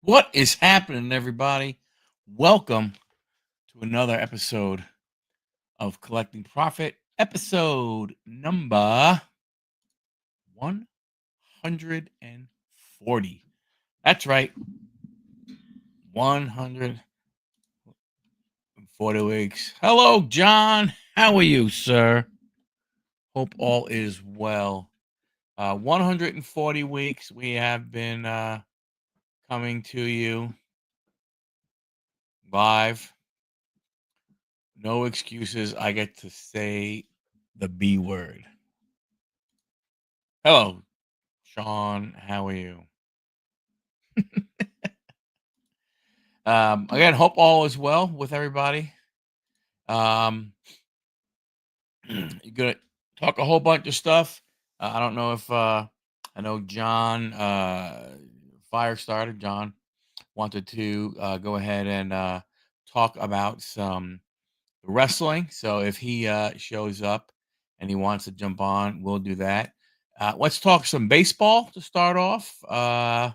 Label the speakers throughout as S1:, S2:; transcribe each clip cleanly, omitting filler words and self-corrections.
S1: What is happening, everybody? Welcome to another episode of Collecting Profit, episode number 140. That's right, 140 weeks. Hello, John. How are you, sir? Hope all is well. 140 weeks we have been coming to you live. No excuses. I get to say the B word. Hello, Sean. How are you? Again, hope all is well with everybody. Um, you're gonna talk a whole bunch of stuff. I don't know if I know John Firestarter. John wanted to go ahead and talk about some wrestling. So if he shows up and he wants to jump on, we'll do that. Let's talk some baseball to start off. No,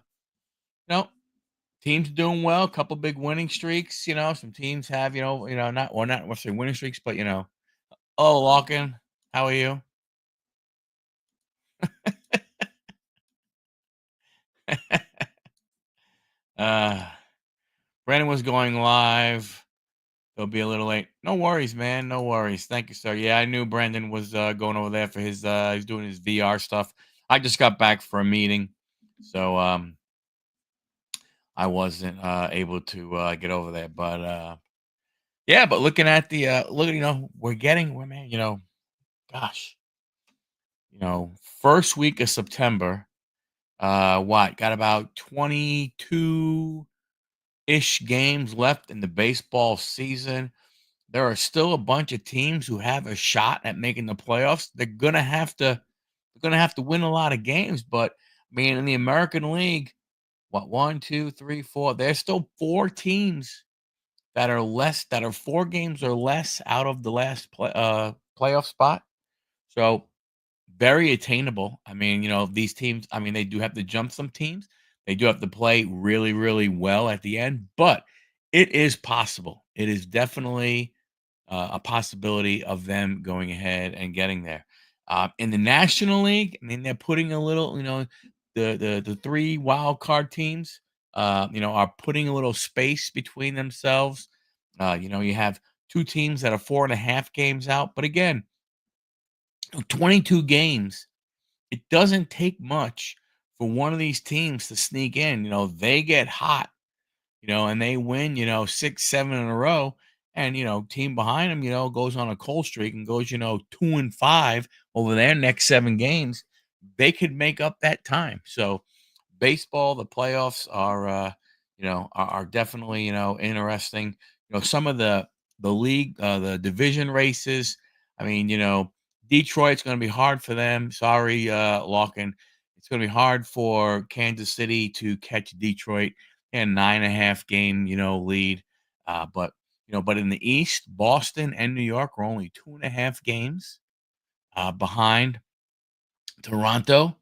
S1: teams doing well, a couple big winning streaks. Some teams have, not what's say winning streaks, but oh, Lockin, how are you? uh, Brandon was going live. He'll be a little late. No worries, man. No worries. Thank you, sir. Yeah, I knew Brandon was going over there for his. He's doing his VR stuff. I just got back for a meeting, so I wasn't able to get over there. But yeah, but looking at the we're man. Gosh, first week of September. What got about 22-ish games left in the baseball season. There are still a bunch of teams who have a shot at making the playoffs. They're gonna have to win a lot of games. But I mean, in the American League, what, one, two, three, four? There's still four teams that are 4 games or less out of the last playoff spot. So very attainable. I mean, these teams, I mean, they do have to jump some teams. They do have to play really, really well at the end, but it is possible. It is definitely a possibility of them going ahead and getting there. In the National League, I mean, they're putting a little, the 3 wild card teams, are putting a little space between themselves. You have 2 teams that are 4.5 games out, but again, 22 games, it doesn't take much for one of these teams to sneak in. They get hot, and they win, 6, 7 in a row. And, team behind them, goes on a cold streak and goes, 2-5 over their next 7 games. They could make up that time. So baseball, the playoffs are definitely, interesting. Some of the league, the division races. I mean, Detroit's going to be hard for them. Sorry, Lockin. It's going to be hard for Kansas City to catch Detroit and 9.5 game, lead. But in the East, Boston and New York are only 2.5 games behind Toronto.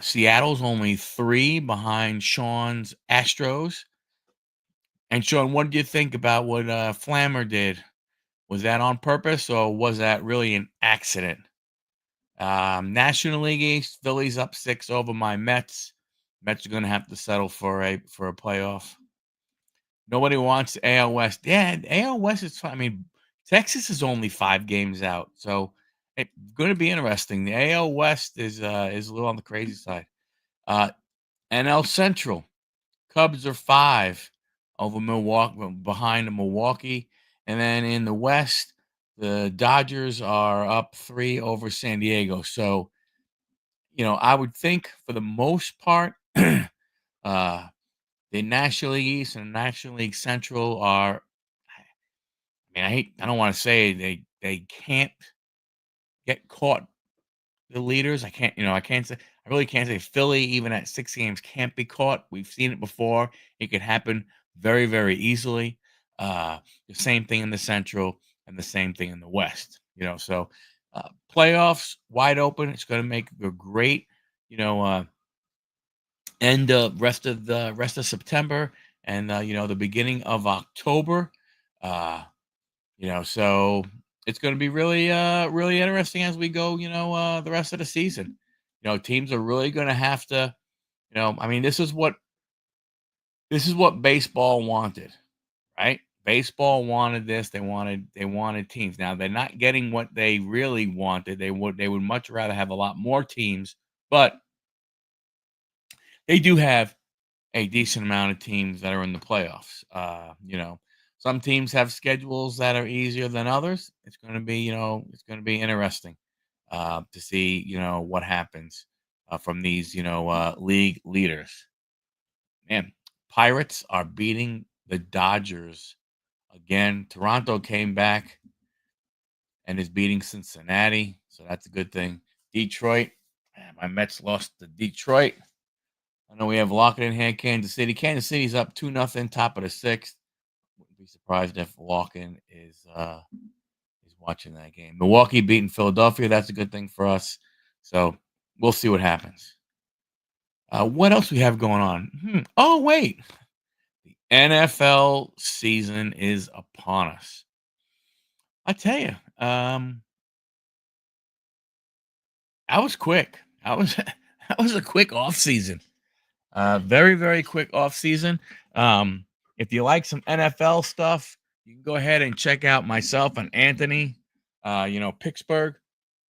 S1: Seattle's only 3 behind Sean's Astros. And Sean, what did you think about what Flammer did? Was that on purpose or was that really an accident? National League East, Phillies up 6 over my Mets. Mets are going to have to settle for a playoff. Nobody wants AL West. Yeah, AL West is fine. I mean, Texas is only 5 games out, so it's going to be interesting. The AL West is a little on the crazy side. Uh, NL Central, Cubs are 5 over Milwaukee, behind Milwaukee, and then in the West, the Dodgers are up 3 over San Diego. So, I would think for the most part, uh, the National League East and National League Central are. I mean, I don't want to say they can't get caught. The leaders, I can't say. I really can't say Philly, even at 6 games, can't be caught. We've seen it before. It could happen very, very easily. The same thing in the Central and the same thing in the West. So playoffs wide open. It's going to make a great, you know, uh, end rest of September, and the beginning of October. Uh, so it's going to be really interesting as we go. The rest of the season. Teams are really going to have to. I mean, this is what baseball wanted, right? Baseball wanted this. They wanted teams. Now they're not getting what they really wanted. They would much rather have a lot more teams, but they do have a decent amount of teams that are in the playoffs. Some teams have schedules that are easier than others. It's going to be interesting to see, what happens from these, league leaders. Man, Pirates are beating the Dodgers again. Toronto came back and is beating Cincinnati, so that's a good thing. Detroit, man, my Mets lost to Detroit. I know we have Lockett in hand, Kansas City. Kansas City's up 2-0, top of the sixth. Wouldn't be surprised if Lockett is watching that game. Milwaukee beating Philadelphia. That's a good thing for us. So we'll see what happens. What else we have going on? Oh, wait. The NFL season is upon us. I tell you, that was quick. That was that was a quick off season. Very, very quick off season. If you like some NFL stuff, you can go ahead and check out myself and Anthony. Pittsburgh.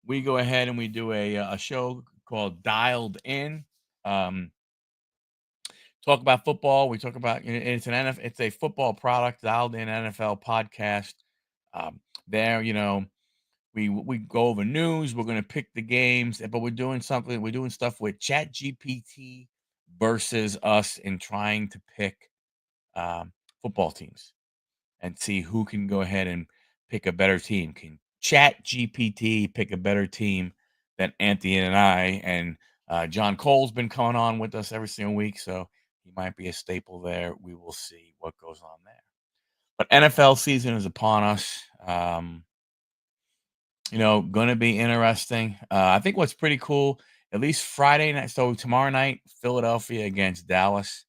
S1: We go ahead and we do a show called Dialed In. Talk about football. We talk about it's an NFL. It's a football product. Dialed In NFL podcast. There, we go over news. We're going to pick the games, but we're doing something. We're doing stuff with Chat GPT versus us in trying to pick football teams and see who can go ahead and pick a better team. Can Chat GPT pick a better team than Anthony and I? And John Cole's been coming on with us every single week, so he might be a staple there. We will see what goes on there. But NFL season is upon us. Going to be interesting. I think what's pretty cool, at least Friday night. So tomorrow night, Philadelphia against Dallas.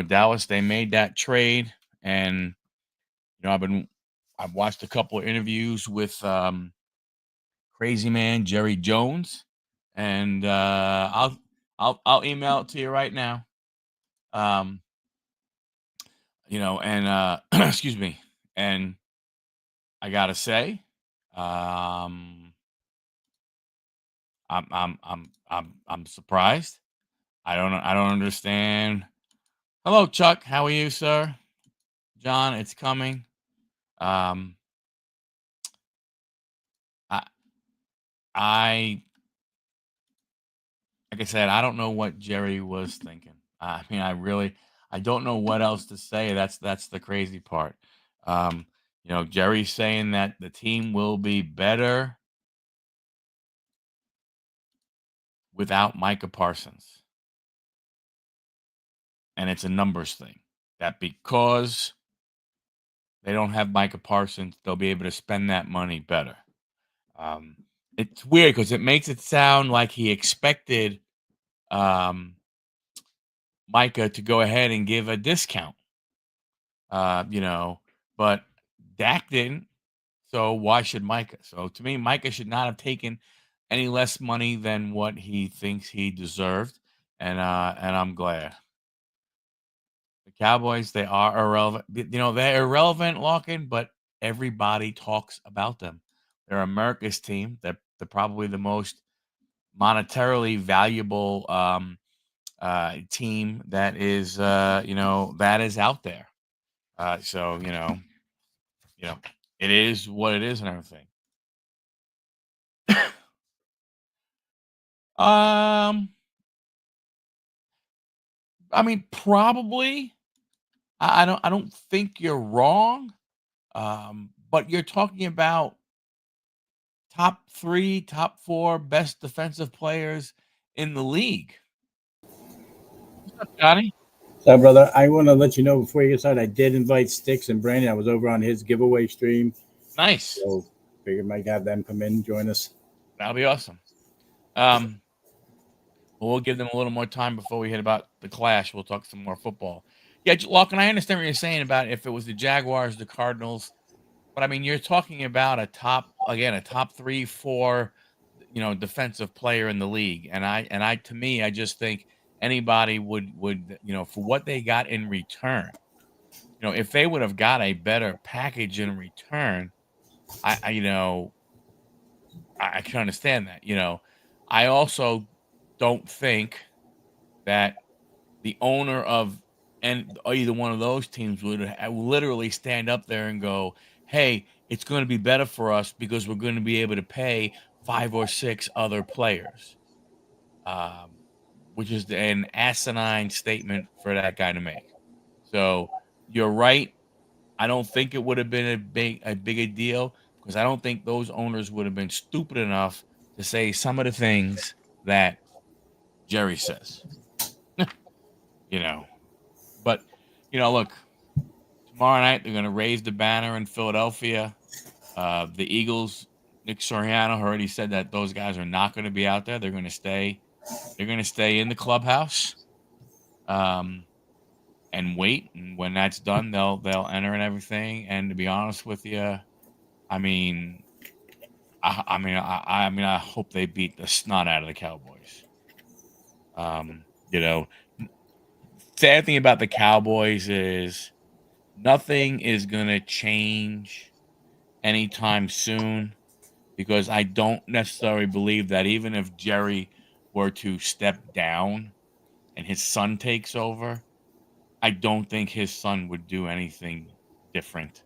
S1: Dallas, they made that trade, and I've watched a couple of interviews with Crazy Man Jerry Jones, and I'll email it to you right now. And excuse me, and I gotta say, I'm surprised. I don't understand. Hello, Chuck. How are you, sir? John, it's coming. I I like I said, I don't know what Jerry was thinking. I mean, I don't know what else to say. That's the crazy part. Jerry's saying that the team will be better without Micah Parsons. And it's a numbers thing. That because they don't have Micah Parsons, they'll be able to spend that money better. It's weird because it makes it sound like he expected Micah to go ahead and give a discount. But Dak didn't. So why should Micah? So to me, Micah should not have taken any less money than what he thinks he deserved, and I'm glad. The Cowboys, they are irrelevant. They're irrelevant, Larkin, but everybody talks about them. They're America's team. They're probably the most monetarily valuable team that is that is out there. So it is what it is and everything. I mean, probably. I don't think you're wrong. But you're talking about top 3, top 4 best defensive players in the league. What's up, Johnny?
S2: So, brother, I want to let you know before you get started, I did invite Sticks and Brandon. I was over on his giveaway stream.
S1: Nice.
S2: So, figured might have them come in and join us.
S1: That'll be awesome. Well, Well, we'll give them a little more time before we hit about the clash. We'll talk some more football. Yeah, Lachlan, I understand what you're saying about if it was the Jaguars, the Cardinals, but I mean, you're talking about a top 3, 4, defensive player in the league, and to me, I just think anybody would for what they got in return, if they would have got a better package in return, I can understand that. I also don't think that the owner of and either one of those teams would literally stand up there and go, "Hey, it's going to be better for us because we're going to be able to pay 5 or 6 other players," um, which is an asinine statement for that guy to make. So you're right. I don't think it would have been a deal because I don't think those owners would have been stupid enough to say some of the things that Jerry says. you know, but look, tomorrow night they're going to raise the banner in Philadelphia. The Eagles, Nick Soriano already said that those guys are not going to be out there. They're going to stay. They're going to stay in the clubhouse, and wait. And when that's done, they'll enter and everything. And to be honest with you, I mean, I hope they beat the snot out of the Cowboys. You know, sad thing about the Cowboys is nothing is gonna change anytime soon because I don't necessarily believe that even if Jerry were to step down and his son takes over, I don't think his son would do anything different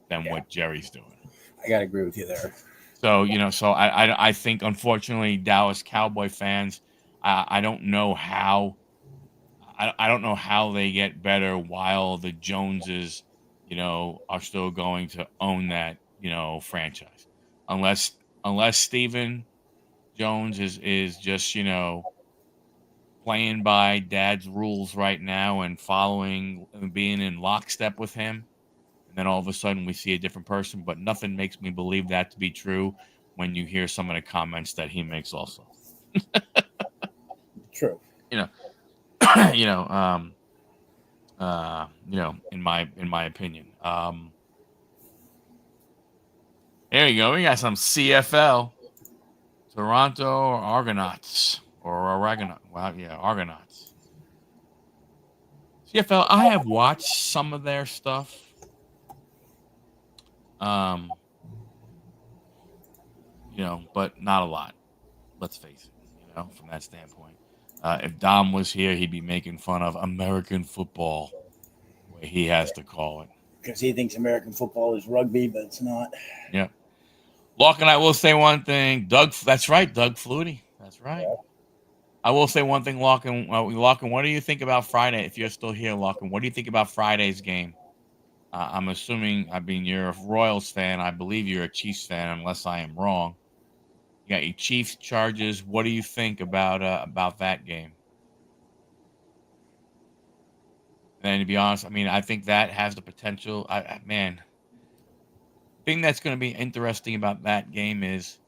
S1: than what Jerry's doing.
S2: I gotta agree with you there.
S1: So I think unfortunately Dallas Cowboy fans, I don't know how I don't know how they get better while the Joneses, are still going to own that franchise, unless Stephen Jones is just playing by dad's rules right now and following and being in lockstep with him. And then all of a sudden we see a different person, but nothing makes me believe that to be true when you hear some of the comments that he makes also.
S2: True.
S1: In my opinion. There you go. We got some CFL. Toronto Argonauts or Argonaut. Well, yeah, Argonauts. CFL, I have watched some of their stuff. But not a lot. Let's face it, from that standpoint. If Dom was here, he'd be making fun of American football, the way he has to call it.
S2: Because he thinks American football is rugby, but it's not.
S1: Yeah. Locke and I will say one thing. That's right, Doug Flutie. That's right. Yeah. I will say one thing, Locke, what do you think about Friday? If you're still here, Locke, what do you think about Friday's game? I'm assuming, you're a Royals fan. I believe you're a Chiefs fan, unless I am wrong. You got your Chiefs Chargers. What do you think about that game? And to be honest, I think that has the potential. The thing that's going to be interesting about that game is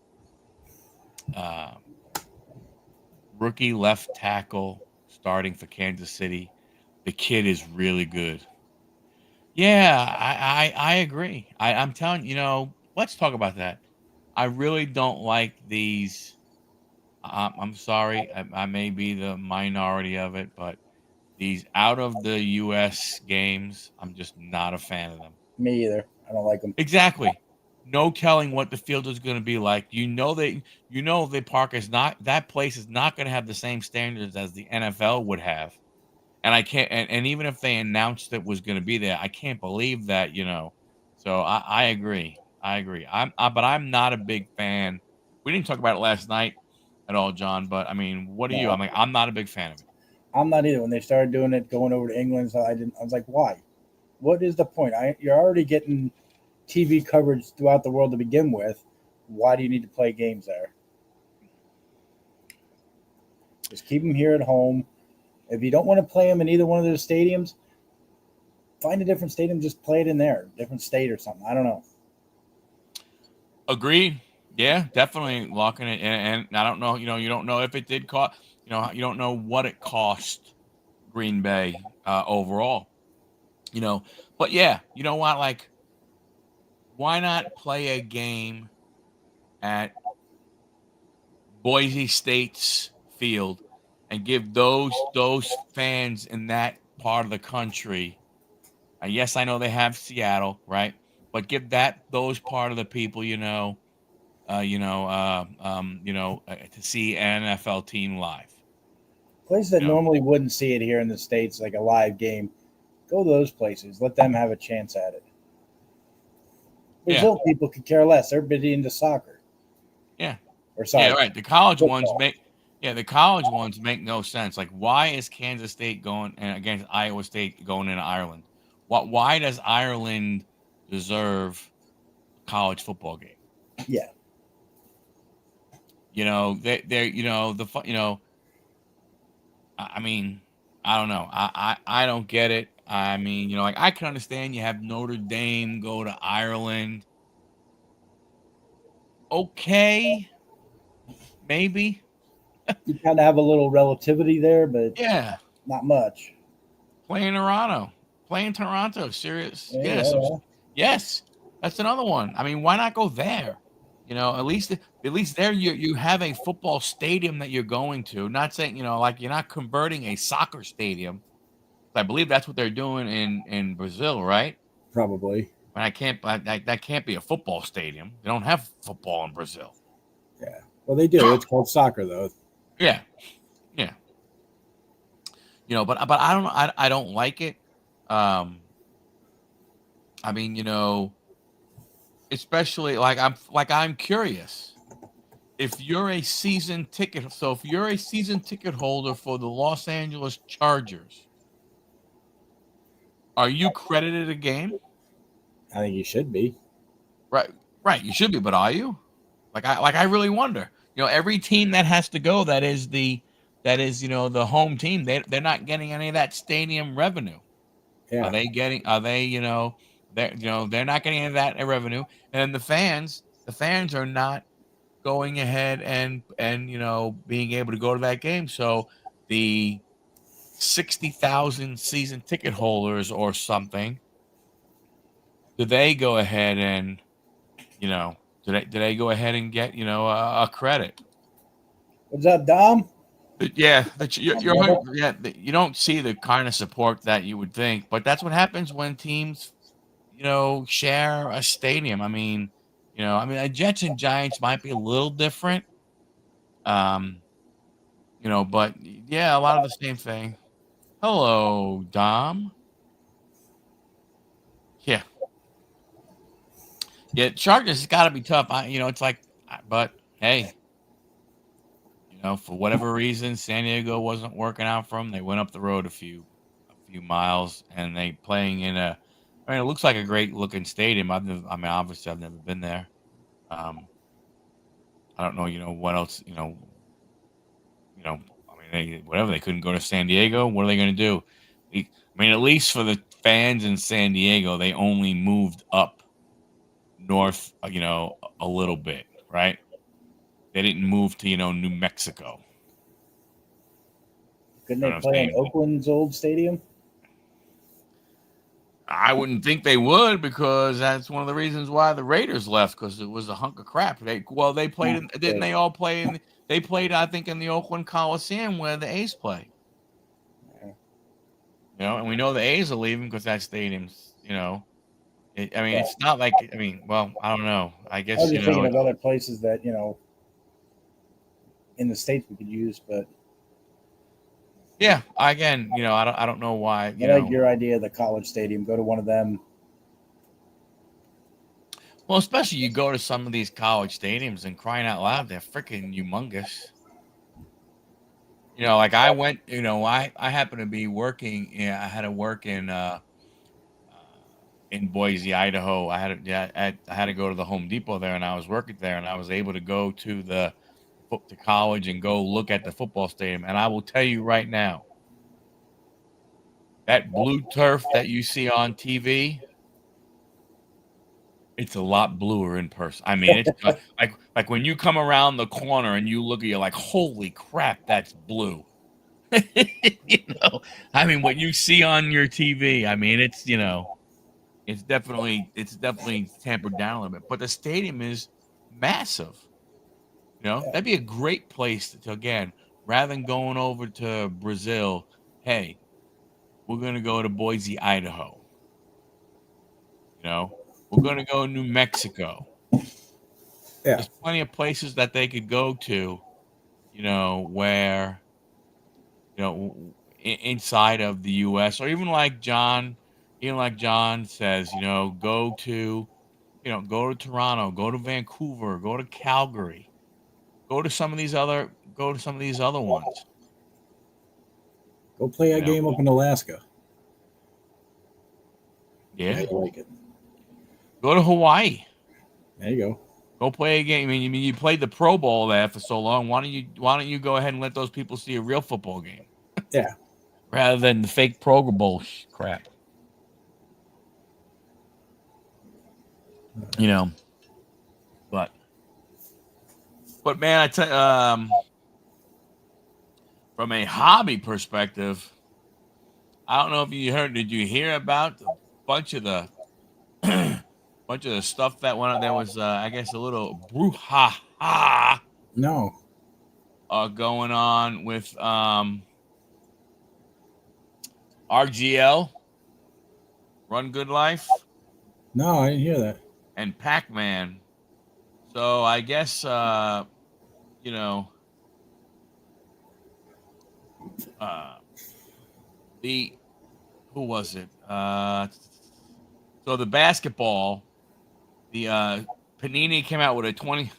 S1: rookie left tackle starting for Kansas City. The kid is really good. Yeah, I agree. I'm telling let's talk about that. I really don't like these. I'm sorry, I may be the minority of it, but these out of the U.S. games, I'm just not a fan of them.
S2: Me either. I don't like them.
S1: Exactly. No telling what the field is going to be like. The park is not. That place is not going to have the same standards as the NFL would have. And I can't. And even if they announced it was going to be there, I can't believe that. So I agree. But I'm not a big fan. We didn't talk about it last night at all, John. But what are you? I'm not a big fan of it.
S2: I'm not either. When they started doing it, going over to England, so I was like, why? What is the point? You're already getting TV coverage throughout the world to begin with. Why do you need to play games there? Just keep them here at home. If you don't want to play them in either one of those stadiums, find a different stadium. Just play it in there, different state or something. I don't know.
S1: Agreed. Yeah, definitely locking it. And I don't know, you don't know if it did cost, you don't know what it cost Green Bay overall, you know. But yeah, you know what? Like, why not play a game at Boise State's field and give those fans in that part of the country. Yes, I know they have Seattle, right? But give those part of the people, to see an NFL team live.
S2: Places that
S1: You know,
S2: normally wouldn't see it here in the States, like a live game, go to those places. Let them have a chance at it.
S1: yeah,
S2: Brazil people could care less. They're busy into soccer.
S1: yeah,
S2: Or
S1: yeah,
S2: sorry,
S1: right.
S2: football.
S1: The college ones make no sense. Like, why is Kansas State going and against Iowa State going into Ireland? Why does Ireland deserve a college football game?
S2: Yeah.
S1: They're the fun. I mean, I don't know. I don't get it. I mean, like, I can understand you have Notre Dame go to Ireland. Okay, maybe.
S2: You kind of have a little relativity there, but
S1: Yeah,
S2: not much.
S1: play in Toronto. Play in Toronto. Serious.
S2: Yeah,
S1: Yeah.
S2: yeah,
S1: So
S2: yeah.
S1: yes, that's another one. I mean, why not go there? At least there you have a football stadium that you're going to. Not saying, like, you're not converting a soccer stadium. I believe that's what they're doing in Brazil, right?
S2: Probably.
S1: But that can't be a football stadium. They don't have football in Brazil.
S2: Yeah. Well, they do. It's called soccer, though.
S1: Yeah, yeah. But I don't know. I don't like it. Um, I mean, especially, like I'm curious if you're a season ticket. So if you're a season ticket holder for the Los Angeles Chargers, are you credited a game?
S2: I think you should be.
S1: Right, right. You should be, but are you? I really wonder. Every team that has to go, that is the home team. They're not getting any of that stadium revenue. Are
S2: Yeah.
S1: they getting? Are they? They're not getting any of that revenue, and the fans are not going ahead and being able to go to that game. So the 60,000 season ticket holders or something, do they go ahead and you know do they go ahead and get a credit?
S2: What's up, Dom?
S1: But yeah, that
S2: My brother.
S1: you don't see the kind of support that you would think, but that's what happens when teams share a stadium. I mean, Jets and Giants might be a little different, um, but yeah, a lot of the same thing. Hello, Dom. Yeah, yeah, Chargers has got to be tough. It's like, but hey, for whatever reason, San Diego wasn't working out for them. They went up the road a few miles, and they playing in a. I mean, it looks like a great looking stadium. Obviously, I've never been there. Um, I don't know, what else, I mean, whatever. They couldn't go to San Diego. What are they going to do? I mean, at least for the fans in San Diego, they only moved up north, a little bit, right? They didn't move to, New Mexico.
S2: Couldn't
S1: You
S2: they
S1: know what I'm
S2: play in
S1: saying?
S2: Oakland's old stadium?
S1: I wouldn't think they would, because that's one of the reasons why the Raiders left, because it was a hunk of crap. They played in, didn't
S2: Good.
S1: they all play in? They played, I think, in the Oakland Coliseum where the A's play. And we know the A's are leaving because that stadium's, I mean,
S2: Yeah.
S1: it's not like, I mean, well, I don't know. I
S2: I was
S1: guess,
S2: just thinking of other places that in the states we could use, but
S1: yeah. Again, I don't know why,
S2: I like your idea of the college stadium. Go to one of them.
S1: well, especially you go to some of these college stadiums and, crying out loud, they're freaking humongous. Like I went, I happened to be working. Yeah, I had to work uh, in Boise, Idaho. I had to go to the Home Depot there, and I was working there, and I was able to go to the college and go look at the football stadium. And I will tell you right now, that blue turf that you see on TV, It's a lot bluer in person. I mean, it's like when you come around the corner and you look at, you're like, holy crap, that's blue. You know, I mean, what you see on your TV, I mean, it's it's definitely tampered down a little bit. But the stadium is massive. That'd be a great place to again, rather than going over to Brazil, hey, we're gonna go to Boise, Idaho. We're gonna go to New Mexico.
S2: Yeah.
S1: There's plenty of places that they could go to, where, inside of the US, or even like John says, go to Toronto, go to Vancouver, go to Calgary, go to some of these other ones.
S2: Go play a game up in Alaska.
S1: Yeah.
S2: I like it.
S1: Go to Hawaii.
S2: There you go.
S1: Go play a game. I mean, you played the Pro Bowl there for so long. Why don't you go ahead and let those people see a real football game?
S2: Yeah.
S1: Rather than the fake Pro Bowl crap. But man, I tell from a hobby perspective, I don't know if you heard. Did you hear about a bunch of the stuff that went on? There was, I guess, a little brouhaha.
S2: No.
S1: Going on with RGL, Run Good Life.
S2: No, I didn't hear that.
S1: And Pac-Man. So I guess who was it? So the basketball, the Panini came out with a 20.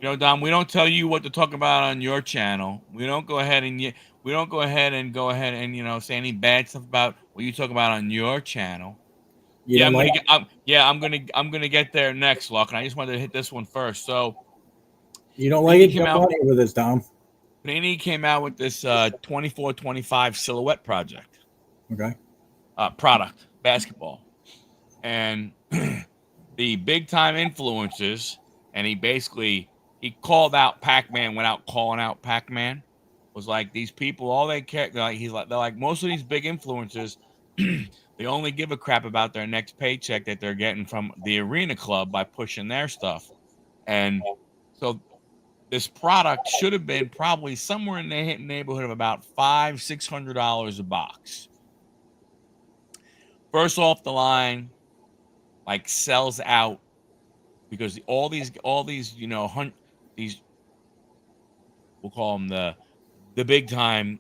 S1: Dom, we don't tell you what to talk about on your channel. We don't go ahead and say any bad stuff about what you talk about on your channel. I'm gonna get there next, Luck, and I just wanted to hit this one first. So
S2: you don't like it? Jump on here with us, Dom.
S1: Panini came out with this 24-25 silhouette project.
S2: Okay.
S1: Product basketball, and the big time influencers, and he called out Pac-Man, went out calling out Pac-Man. Was like, these people, all they care, they're like most of these big influencers, they only give a crap about their next paycheck that they're getting from the arena club by pushing their stuff. And so this product should have been probably somewhere in the neighborhood of about $500-$600 a box. First off the line, like, sells out because all these these, we'll call them the big time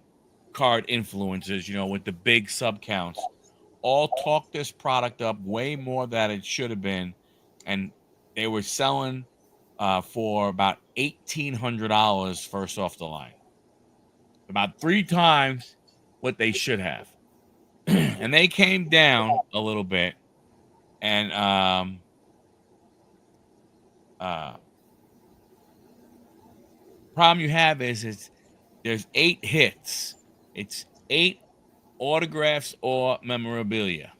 S1: card influencers, with the big sub counts, all talk this product up way more than it should have been, and they were selling for about $1,800 first off the line, about 3 times what they should have. And they came down a little bit, and problem you have is there's 8 hits. It's 8 autographs or memorabilia.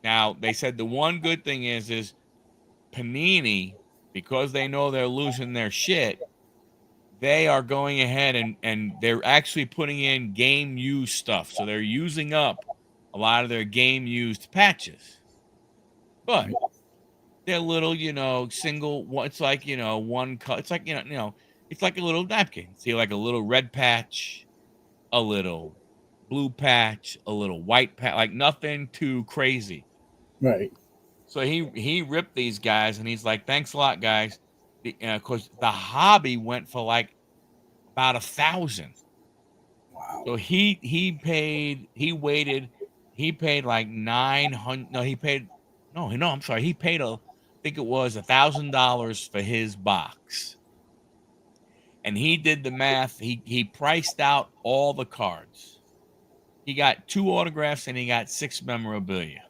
S1: Now, they said the one good thing is Panini, because they know they're losing their shit, they are going ahead and they're actually putting in game used stuff. So they're using up a lot of their game used patches. But they're little, single, it's like, one cut. It's like, it's like a little napkin. See, like a little red patch, a little blue patch, a little white patch, like nothing too crazy.
S2: Right.
S1: So he ripped these guys, and he's like, thanks a lot, guys. Because the hobby went for like about 1,000.
S2: Wow.
S1: So he paid like 900. No, I'm sorry. He paid I think it was $1,000 for his box. And he did the math. He priced out all the cards. He got 2 autographs and he got 6 memorabilia.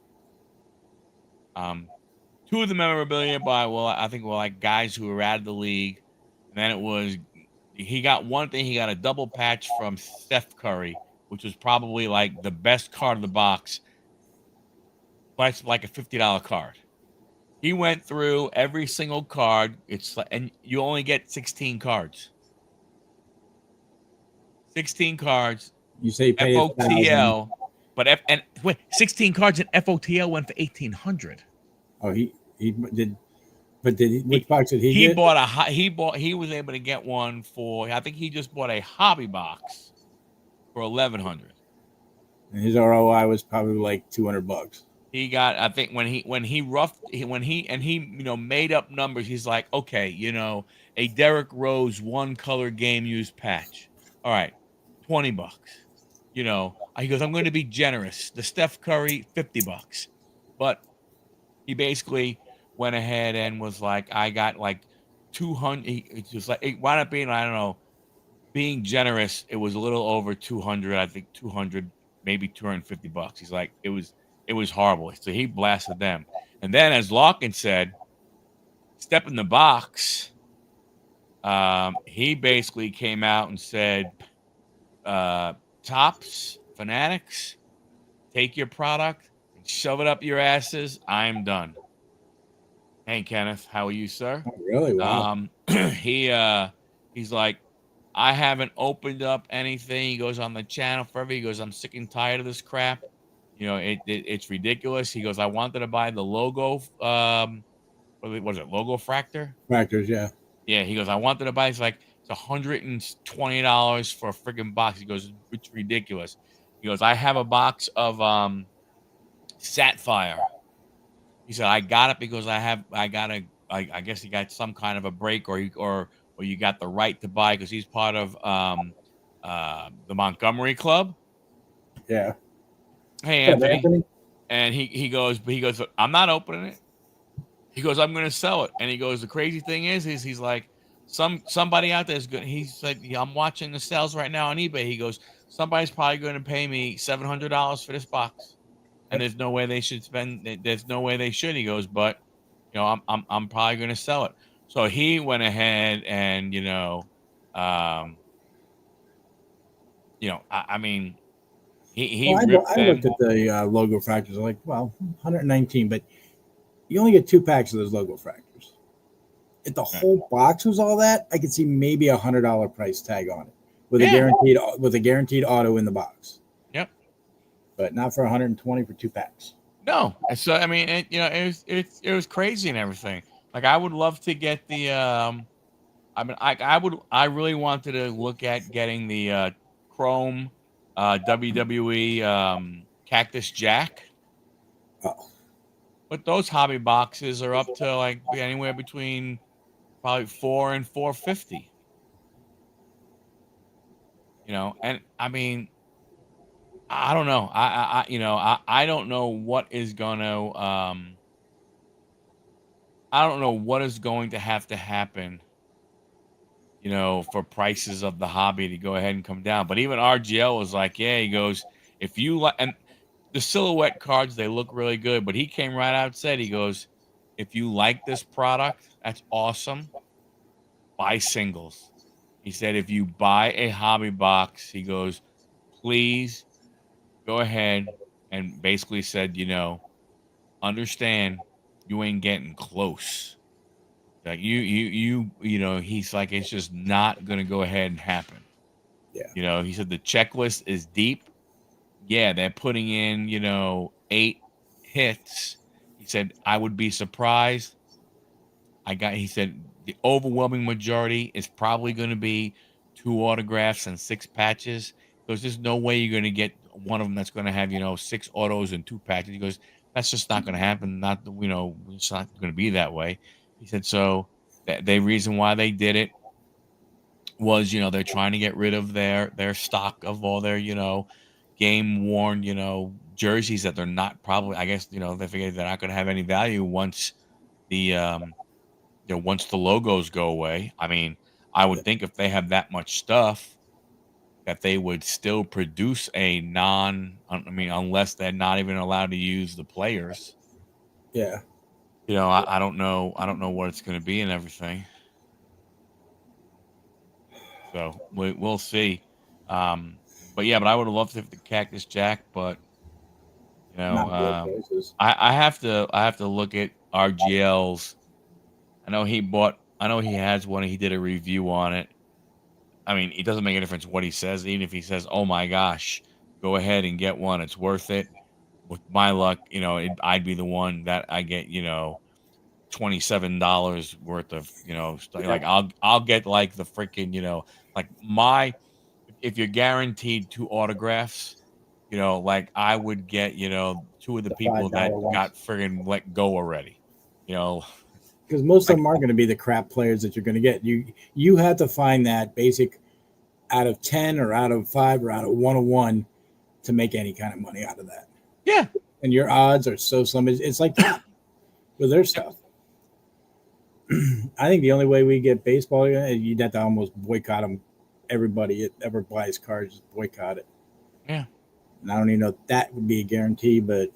S1: 2 of the memorabilia I think like guys who were out of the league. And then he got one thing. He got a double patch from Steph Curry, which was probably like the best card of the box. price of like a $50 card. He went through every single card. It's like, and you only get 16 cards. 16 cards,
S2: You say you paid 1,000.
S1: FOTL, but and wait, 16 cards and FOTL went for 1,800.
S2: Oh, he did. But did he, which
S1: He
S2: box did he
S1: he
S2: get?
S1: bought he was able to get one for, I think he just bought a hobby box for 1,100.
S2: And his ROI was probably like $200.
S1: He got, I think when he made up numbers. He's like, okay, a Derrick Rose one color game used patch. All right, $20. He goes, I'm going to be generous. The Steph Curry, $50. But he basically went ahead and was like, I got like 200. It's just like, it wound up being, I don't know, being generous. It was a little over 200. I think 200, maybe $250. He's like, it was horrible. So he blasted them. And then, as Larkin said, step in the box. He basically came out and said, Tops, Fanatics, take your product and shove it up your asses. I'm done. Hey, Kenneth, how are you, sir?
S2: Oh, really? Wow.
S1: He's like, I haven't opened up anything. He goes, on the channel forever. He goes, I'm sick and tired of this crap. It's ridiculous. He goes, I wanted to buy the logo. What is it? Logo Fractor?
S2: Factors, yeah.
S1: Yeah. He goes, I wanted to buy. It's like, it's $120 for a freaking box. He goes, it's ridiculous. He goes, I have a box of Sapphire. He said, I got it because I guess he got some kind of a break, or you got the right to buy because he's part of the Montgomery Club.
S2: Yeah.
S1: Hey,
S2: What's up,
S1: Anthony.
S2: Anthony?
S1: And he goes, I'm not opening it. He goes, I'm going to sell it. And he goes, the crazy thing is he's like, somebody out there is good. He said, yeah, I'm watching the sales right now on eBay. He goes, somebody's probably going to pay me $700 for this box, and there's no way they should spend. There's no way they should. He goes, but I'm probably going to sell it. So he went ahead and I mean, he
S2: Well,
S1: ripped
S2: I looked
S1: them.
S2: at the logo fractors. I'm like, well, 119, but you only get 2 packs of those logo fractors. If the whole box was all that, I could see maybe $100 price tag on it with a guaranteed auto in the box.
S1: Yep.
S2: But not for 120 for 2 packs.
S1: No, so I mean, it was crazy and everything. Like, I would love to get the I really wanted to look at getting the Chrome WWE Cactus Jack.
S2: Oh.
S1: But those hobby boxes are up to like anywhere between probably $400 and $450. And I mean, I don't know. I don't know what is gonna I don't know what is going to have to happen, for prices of the hobby to go ahead and come down. But even RGL was like, yeah, he goes, if you like, and the silhouette cards, they look really good, but he came right out and said, he goes, if you like this product, that's awesome. Buy singles. He said, if you buy a hobby box, he goes, please go ahead, and basically said, understand you ain't getting close. Like he's like, it's just not gonna go ahead and happen.
S2: Yeah.
S1: He said the checklist is deep. Yeah, they're putting in, 8 hits. He said, I would be surprised. He said the overwhelming majority is probably going to be 2 autographs and 6 patches. Because there's no way you're going to get one of them that's going to have, 6 autos and 2 patches. He goes, that's just not going to happen. It's not going to be that way. He said, so the reason why they did it was, they're trying to get rid of their stock of all their, game worn, jerseys that they're not probably, I guess, they figure they're not going to have any value once the, once the logos go away. I mean, I would think if they have that much stuff that they would still produce unless they're not even allowed to use the players.
S2: Yeah.
S1: I don't know. I don't know what it's going to be and everything. So we'll see. But I would have loved to have the Cactus Jack, but You know,
S2: Not real prices.
S1: I have to look at RGL's. I know he has one. He did a review on it. I mean, it doesn't make a difference what he says. Even if he says, "Oh my gosh, go ahead and get one. It's worth it." With my luck, I'd be the one that I get, $27 worth of, stuff. Like I'll get like the freaking, like if you're guaranteed two autographs, like I would get, two of the
S2: The
S1: people that
S2: $5 ones.
S1: got friggin' let go already. You know,
S2: Because most of
S1: like
S2: them are going to be the crap players that you're going to get. You have to find that basic out of 10 or out of 5 or out of 101 to make any kind of money out of that.
S1: yeah.
S2: And your odds are so slim. It's like that with their stuff. I think the only way we get baseball, you'd have to almost boycott them. Everybody that ever buys cards, just boycott it.
S1: Yeah.
S2: And I don't even know if that would be a guarantee, but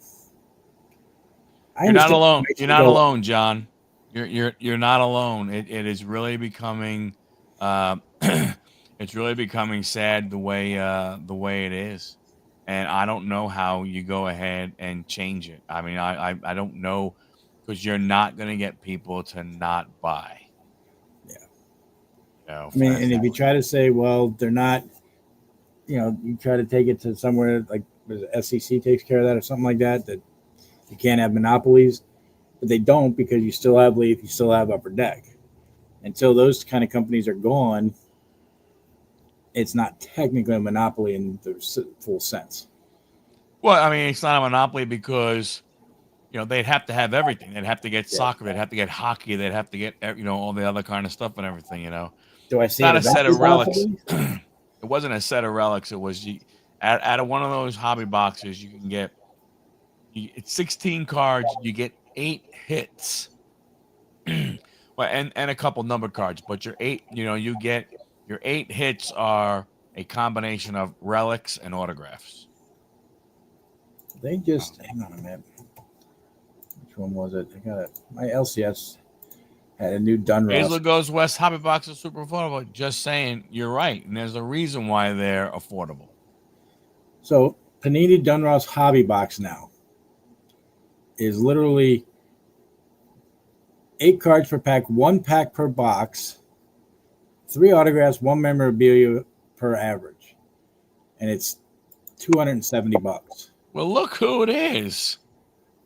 S2: I
S1: You're not
S2: understand.
S1: alone. You're not alone, John. You're not alone. It is really becoming it's really becoming sad the way it is. And I don't know how you go ahead and change it. I mean, I don't know, because you're not gonna get people to not buy.
S2: Yeah. I mean,
S1: For
S2: and if you try to say, well, they're not, you try to take it to somewhere like the SEC takes care of that or something like that, that you can't have monopolies, but they don't, because you still have Leaf, you still have Upper Deck. Until those kind of companies are gone, it's not technically a monopoly in the full sense.
S1: Well, I mean, it's not a monopoly because they'd have to have everything. They'd have to get soccer. They'd have to get hockey. They'd have to get all the other kind of stuff and everything.
S2: Do I
S1: It's
S2: see it
S1: not a
S2: as
S1: set of relics.
S2: monopoly?
S1: It wasn't a set of relics. It was out of one of those hobby boxes, you can get it's 16 cards. You get 8 hits. Well, and a couple numbered cards, but your 8, you get your 8 hits are a combination of relics and autographs.
S2: They just hang on a minute. Which one was it? I got it. My LCS had a new Dunross.
S1: Hazel Goes West hobby box is super affordable. Just saying, you're right, and there's a reason why they're affordable.
S2: So Panini Dunross hobby box now is literally 8 cards per pack, 1 pack per box, 3 autographs, 1 memorabilia per average, and it's $270.
S1: Well, look who it is.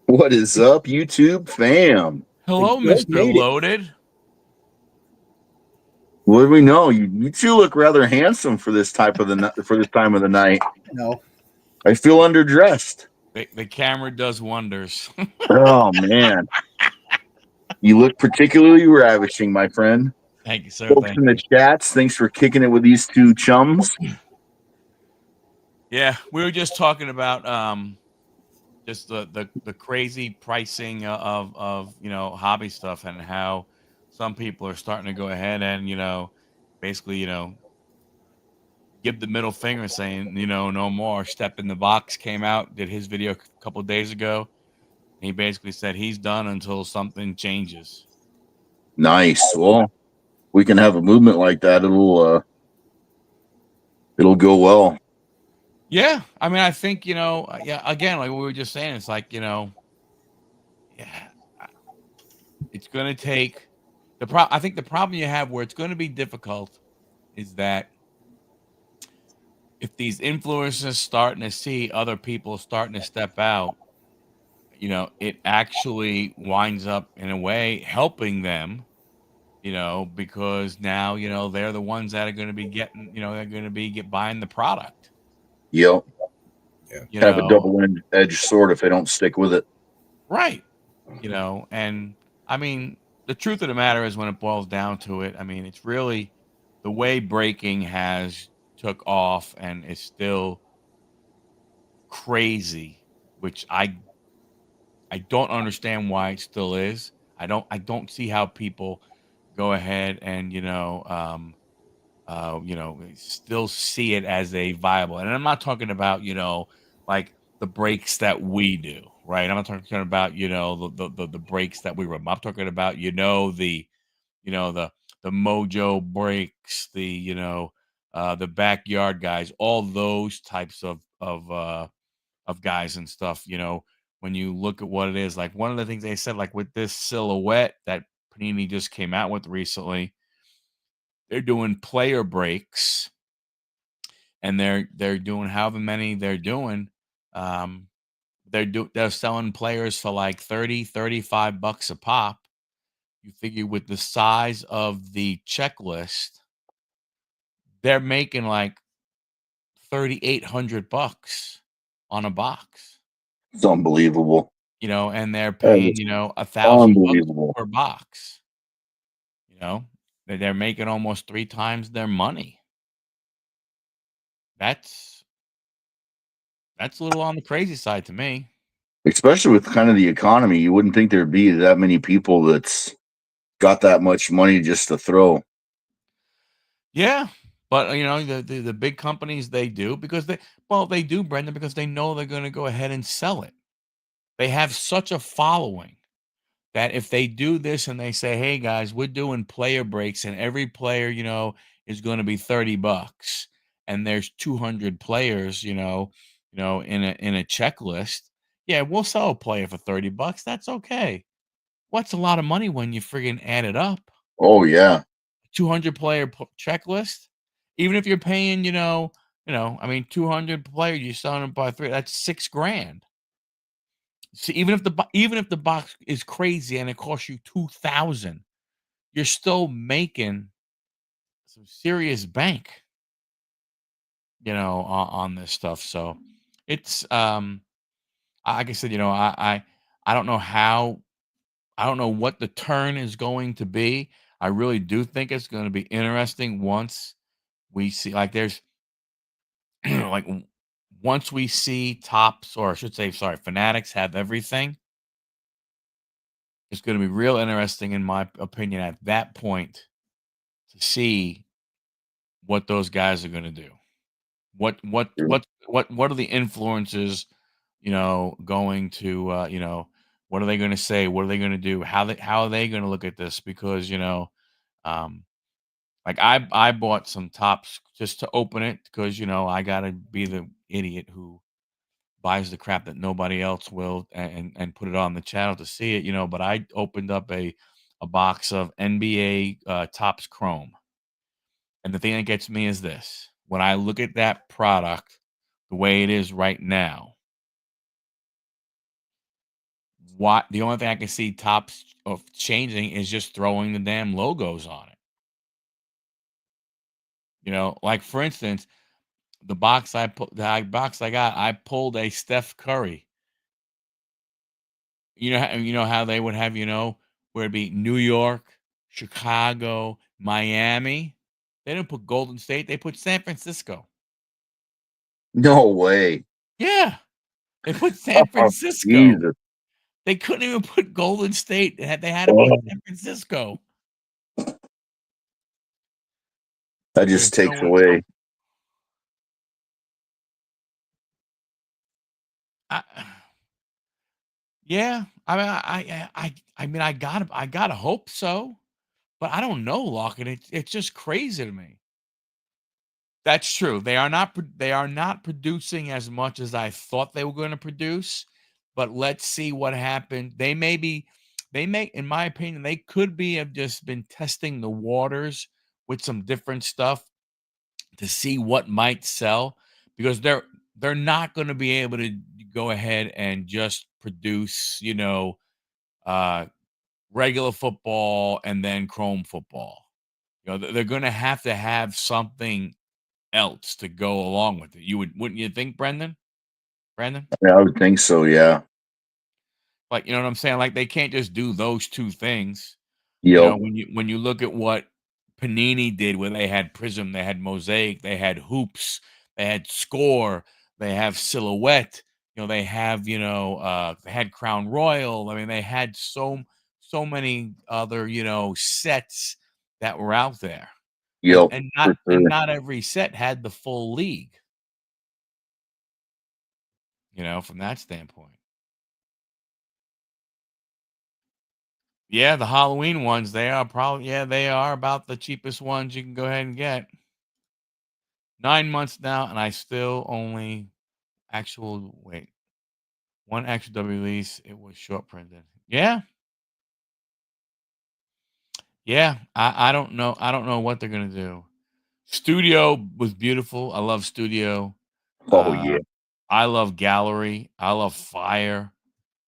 S3: What is up, YouTube fam?
S1: Hello, Mr. Loaded.
S3: What do we know? You two look rather handsome for this time of the night.
S2: No,
S3: I feel underdressed.
S1: The camera does wonders.
S3: Oh man, you look particularly ravishing, my friend.
S1: Thank you, sir.
S3: Folks in the chats, thanks for kicking it with these two chums.
S1: Yeah, we were just talking about just the crazy pricing of hobby stuff, and how some people are starting to go ahead and basically give the middle finger, saying no more. Step in the Box came out, did his video a couple of days ago. He basically said he's done until something changes.
S3: Nice. Well, we can have a movement like that. It'll go well.
S1: Yeah, I mean, I think yeah. Again, like we were just saying, it's like yeah, it's going to take I think the problem you have where it's going to be difficult is that if these influencers starting to see other people starting to step out, it actually winds up in a way helping them, because now, they're the ones that are going to be getting, they're going to be buying the product.
S3: Yep. Yeah. Have a double-edged sword if they don't stick with it.
S1: Right. And I mean, the truth of the matter is, when it boils down to it, I mean, it's really the way breaking has took off and is still crazy, which I don't understand why it still is. I don't see how people go ahead and still see it as a viable. And I'm not talking about like the breaks that we do, right? I'm not talking about the breaks that we run. I'm talking about the Mojo breaks, the backyard guys, all those types of of guys and stuff. When you look at what it is, like one of the things they said, like with this silhouette that Panini just came out with recently, they're doing player breaks, and they're doing however many they're doing. Um, they're selling players for like 30-35 bucks a pop. You figure with the size of the checklist, they're making like 3,800 bucks on a box.
S3: It's unbelievable.
S1: And they're
S3: That
S1: paying,
S3: is
S1: 1,000 bucks
S3: unbelievable.
S1: per box. They're making almost 3 times their money. That's a little on the crazy side to me.
S3: Especially with kind of the economy, you wouldn't think there'd be that many people that's got that much money just to throw.
S1: Yeah, but the big companies, they do because they do, Brendan, because they know they're going to go ahead and sell it. They have such a following that if they do this and they say, "Hey guys, we're doing player breaks, and every player is going to be 30 bucks, and there's 200 players, in a checklist." Yeah, we'll sell a player for 30 bucks. That's okay. What's a lot of money when you friggin' add it up?
S3: Oh yeah.
S1: 200 player checklist. Even if you're paying, I mean, 200 players, you're selling it by 3. That's $6,000. See, even if the box is crazy and it costs you 2,000, you're still making some serious bank, on this stuff. So it's like I said, I don't know I don't know what the turn is going to be. I really do think it's going to be interesting once we see, like, there's like once we see Tops, or I should say, sorry, Fanatics have everything. It's going to be real interesting, in my opinion, at that point, to see what those guys are going to do. What are the influences, going to, what are they going to say? What are they going to do? How are they going to look at this? Because, um, like I bought some Tops just to open it because, I got to be the idiot who buys the crap that nobody else will, and put it on the channel to see it, but I opened up a box of NBA Topps Chrome. And the thing that gets me is this: when I look at that product the way it is right now, what the only thing I can see Topps of changing is just throwing the damn logos on it. Like for instance, the box I got, I pulled a Steph Curry. You know how they would have, where it'd be New York, Chicago, Miami. They didn't put Golden State, they put San Francisco.
S3: No way.
S1: Yeah, they put San
S3: Oh,
S1: Francisco.
S3: Jesus.
S1: They couldn't even put Golden State. They had to put San Francisco.
S3: That
S1: There's
S3: just
S1: no
S3: takes
S1: one.
S3: away.
S1: I, yeah, I mean, I gotta hope so, but I don't know, Lockett. It's just crazy to me. That's true. They are not producing as much as I thought they were going to produce, but let's see what happened. In my opinion, they could have just been testing the waters with some different stuff to see what might sell, because they're not going to be able to go ahead and just produce, uh regular football and then chrome football. They're going to have something else to go along with it. Wouldn't you think, Brendan? Brandon?
S3: Yeah, I would think so. Yeah.
S1: Like, you know what I'm saying? Like, they can't just do those two things.
S3: Yep.
S1: When you look at what Panini did, where they had Prism, they had Mosaic, they had Hoops, they had Score, they have Silhouette, they had Crown Royal. I mean, they had so many other, sets that were out there. And
S3: Yep.
S1: and
S3: For
S1: not
S3: sure.
S1: and not every set had the full league, from that standpoint. Yeah, the Halloween ones, they are about the cheapest ones you can go ahead and get. 9 months now, and I still only wait. One extra W release. It was short printed. Yeah. Yeah. I don't know. I don't know what they're gonna do. Studio was beautiful. I love Studio.
S3: Oh yeah.
S1: I love Gallery. I love Fire.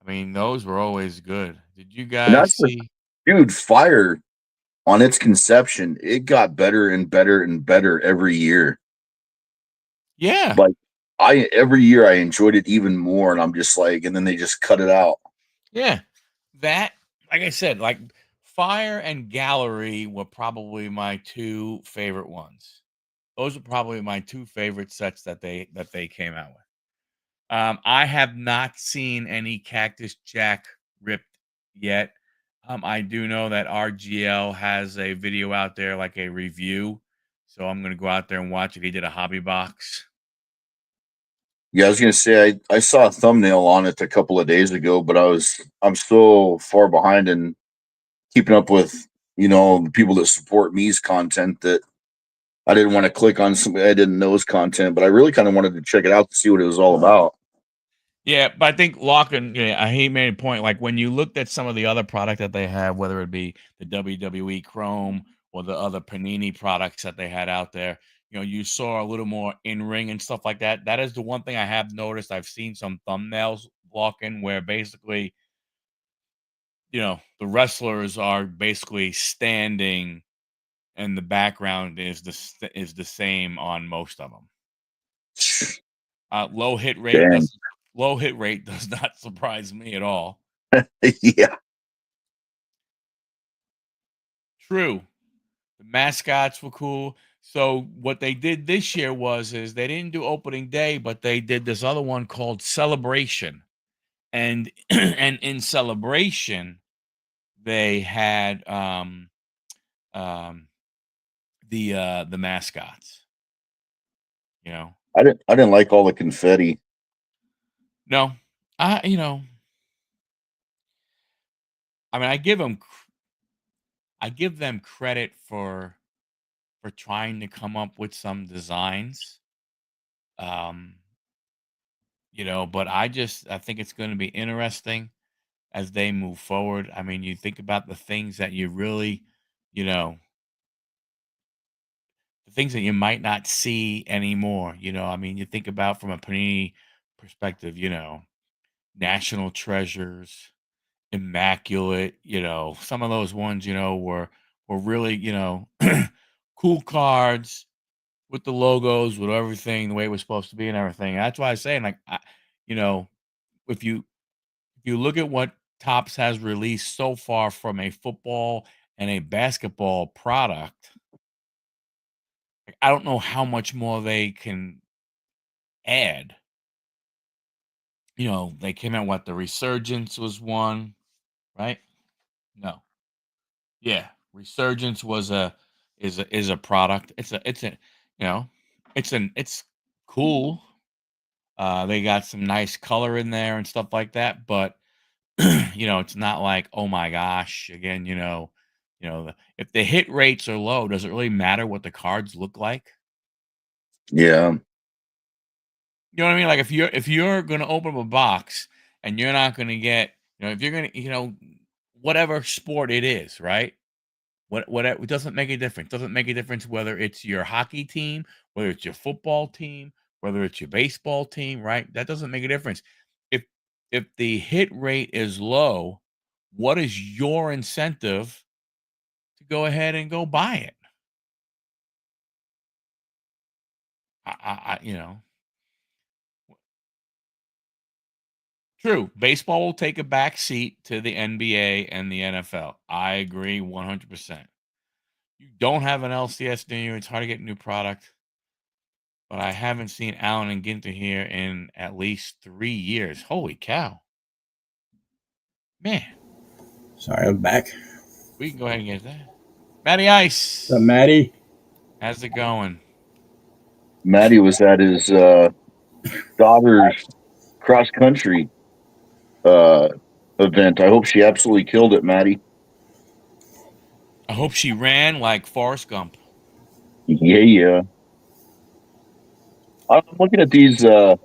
S1: I mean, those were always good. Did you
S3: And
S1: guys
S3: that's the
S1: see?
S3: dude, Fire on its conception, it got better and better and better every year.
S1: Yeah.
S3: Like every year I enjoyed it even more, and I'm just like, and then they just cut it out.
S1: Yeah. That, like I said, like Fire and Gallery were probably my two favorite ones. Those are probably my two favorite sets that they came out with. I have not seen any Cactus Jack ripped yet. I do know that RGL has a video out there, like a review. So I'm gonna go out there and watch it. He did a hobby box.
S3: Yeah, I was gonna say I saw a thumbnail on it a couple of days ago, but I'm so far behind in keeping up with the people that support me's content that I didn't want to click on somebody I didn't know's content, but I really kind of wanted to check it out to see what it was all about.
S1: Yeah, but I think Lockin, he made a point. Like when you looked at some of the other product that they have, whether it be the WWE Chrome or the other Panini products that they had out there, you saw a little more in ring and stuff like that. That is the one thing I have noticed. I've seen some thumbnails, Lockin, where basically, the wrestlers are basically standing, and the background is the same on most of them. Low hit rate
S3: Dang.
S1: does not surprise me at all.
S3: Yeah.
S1: True. The mascots were cool. So what they did this year is they didn't do opening day, but they did this other one called Celebration. And and in Celebration, they had um the mascots, you know.
S3: I didn't like all the confetti.
S1: No. I you know, I mean I give them credit for trying to come up with some designs. Um but I think it's going to be interesting as they move forward. I mean, you think about the things that you really, you know, the things that you might not see anymore. I mean, you think about from a Panini perspective, National Treasures, Immaculate, some of those ones, were really, cool cards with the logos, with everything the way it was supposed to be and everything. That's why I say, like, you know, if you look at what Topps has released so far from a football and a basketball product, like, I don't know how much more they can add. They came out what the Resurgence was one, right? No. Yeah. Resurgence is a product. It's a it's cool. They got some nice color in there and stuff like that, but it's not like, oh my gosh, again, if the hit rates are low, does it really matter what the cards look like?
S3: Yeah.
S1: You know what I mean? Like if you're gonna open up a box and you're not gonna get, if you're gonna, whatever sport it is, right? It doesn't make a difference. Doesn't make a difference whether it's your hockey team, whether it's your football team, whether it's your baseball team, right? That doesn't make a difference. If if the hit rate is low, what is your incentive to go ahead and go buy it? True. Baseball will take a back seat to the NBA and the NFL. I agree 100%. You don't have an LCS near you. It's hard to get new product. But I haven't seen Allen and Ginter here in at least 3 years. Holy cow. Man,
S2: Sorry, I'm back.
S1: we can go ahead and get that. Matty Ice.
S2: So, Maddie,
S1: How's it going?
S3: Matty was at his daughter's cross country event. I hope she absolutely killed it, Matty.
S1: I hope she ran like Forrest Gump.
S3: Yeah. I'm looking at these the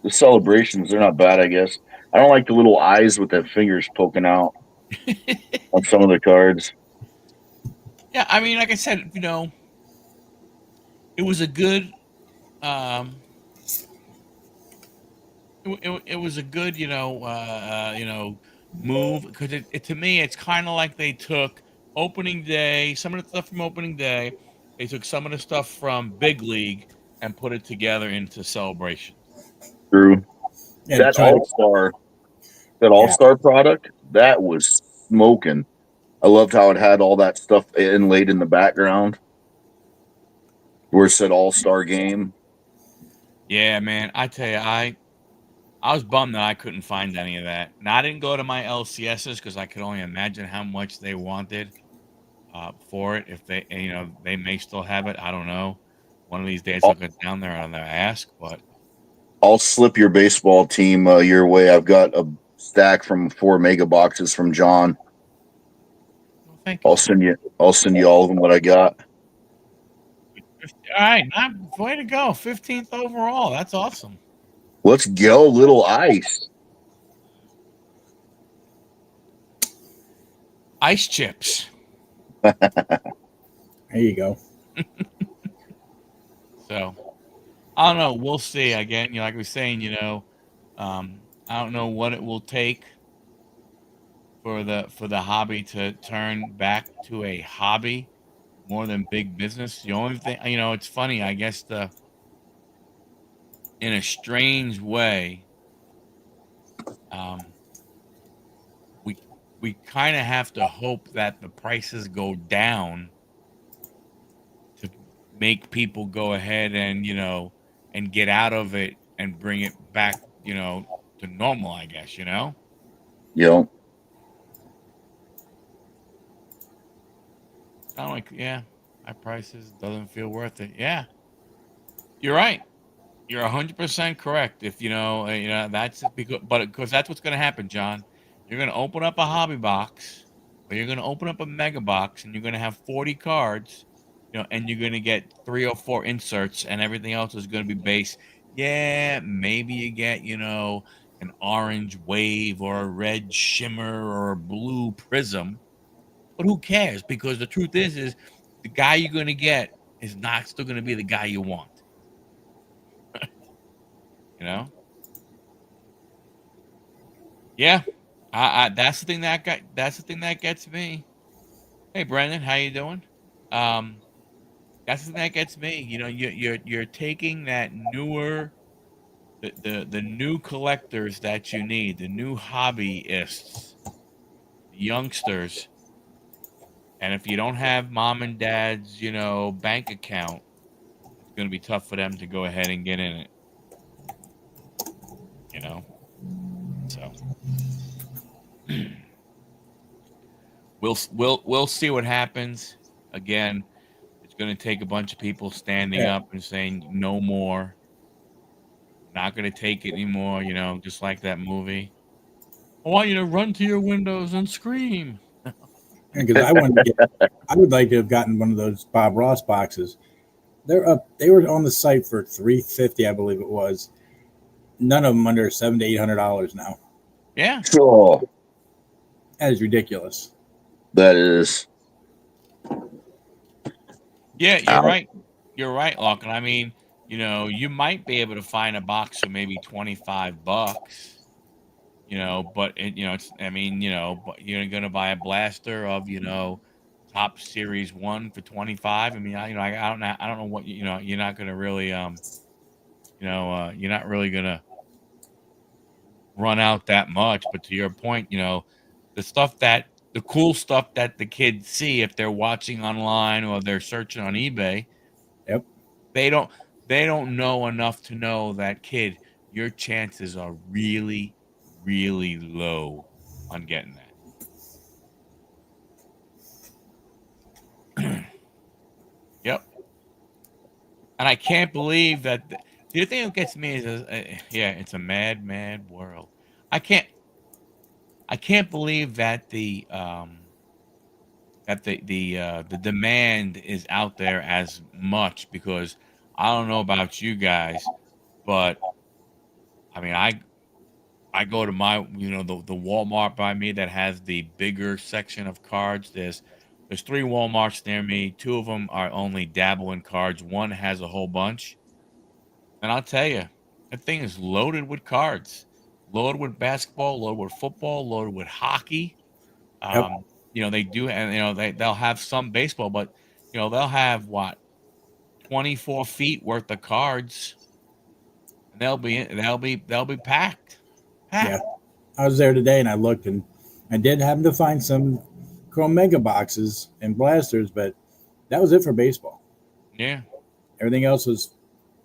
S3: celebrations. They're not bad, I guess. I don't like the little eyes with the fingers poking out on some of the cards.
S1: Yeah, I mean, like I said, it was a good um it was a good, move because to me it's kind of like they took opening day, some of the stuff from opening day, they took some of the stuff from Big League and put it together into Celebration.
S3: Through
S2: And
S3: that
S2: try to,
S3: All
S2: yeah,
S3: star product, that was smoking. I loved how it had all that stuff inlaid in the background where it said All Star Game.
S1: Yeah, man, I tell you, I was bummed that I couldn't find any of that. Now I didn't go to my LCSs because I could only imagine how much they wanted for it. If they, they may still have it. I don't know. One of these days I'll
S3: I'll,
S1: go down there and I'll ask. But
S3: I'll slip your baseball team your way. I've got a stack from 4 mega boxes from John.
S1: well, thank you, sir.
S3: I'll send you all of them. What I got.
S1: All right, way to go, 15th overall. That's awesome.
S3: Let's go, little ice.
S1: Ice chips.
S2: there you go.
S1: So I don't know. We'll see. Again, like we were saying, I don't know what it will take for the hobby to turn back to a hobby more than big business. The only thing, it's funny. I guess in a strange way, um, we we kind of have to hope that the prices go down to make people go ahead and and get out of it and bring it back, to normal. I guess
S3: You know,
S1: kind of like high prices doesn't feel worth it. Yeah, you're right. You're 100% correct. If that's because that's what's going to happen, John. You're going to open up a hobby box, or you're going to open up a mega box, and you're going to have 40 cards, and you're going to get 3 or 4 inserts, and everything else is going to be base. Yeah, maybe you get an orange wave or a red shimmer or a blue prism, but who cares? Because the truth is the guy you're going to get is not still going to be the guy you want. You know. Yeah, that's the thing that's the thing that gets me. Hey, Brendan, how you doing? Um, that's the thing that gets me. You're taking that the new collectors that you need, the new hobbyists, the youngsters, and if you don't have mom and dad's, bank account, it's going to be tough for them to go ahead and get in it. So we'll see what happens. Again, it's going to take a bunch of people standing
S2: Yeah.
S1: up and saying no more. Not going to take it anymore. Just like that movie. I want you to run to your windows and scream.
S2: Because I would like to have gotten one of those Bob Ross boxes. They're up. They were on the site for $350, I believe it was. None of them under $700 to $800 now.
S1: Yeah,
S3: oh,
S2: That is ridiculous.
S3: that is.
S1: yeah, you're
S3: Ow.
S1: right. You're right, Lachlan. I mean, you might be able to find a box for maybe $25. But it's. I mean, but you're gonna buy a blaster of top series 1 for 25. I mean, I don't know. I don't know what you're not gonna really you're not really gonna run out that much. But to your point, the cool stuff that the kids see if they're watching online or they're searching on eBay,
S2: Yep.
S1: they don't they don't know enough to know that, kid, your chances are really, really low on getting that. Yep. And I can't believe that the other thing that gets me is yeah, it's a mad, mad world. I can't I can't believe that the demand is out there as much, because I don't know about you guys, but I mean, I go to my, the Walmart by me that has the bigger section of cards. There's 3 Walmarts near me. 2 of them are only dabble in cards. One has a whole bunch. And I'll tell you, that thing is loaded with cards, loaded with basketball, loaded with football, loaded with hockey.
S2: Yep.
S1: They do, and they'll have some baseball, but they'll have what 24 feet worth of cards, and they'll be packed,
S2: Yeah.
S1: packed.
S2: I was there today and I looked, and I did happen to find some Chrome Mega boxes and blasters, but that was it for baseball.
S1: Yeah.
S2: Everything else was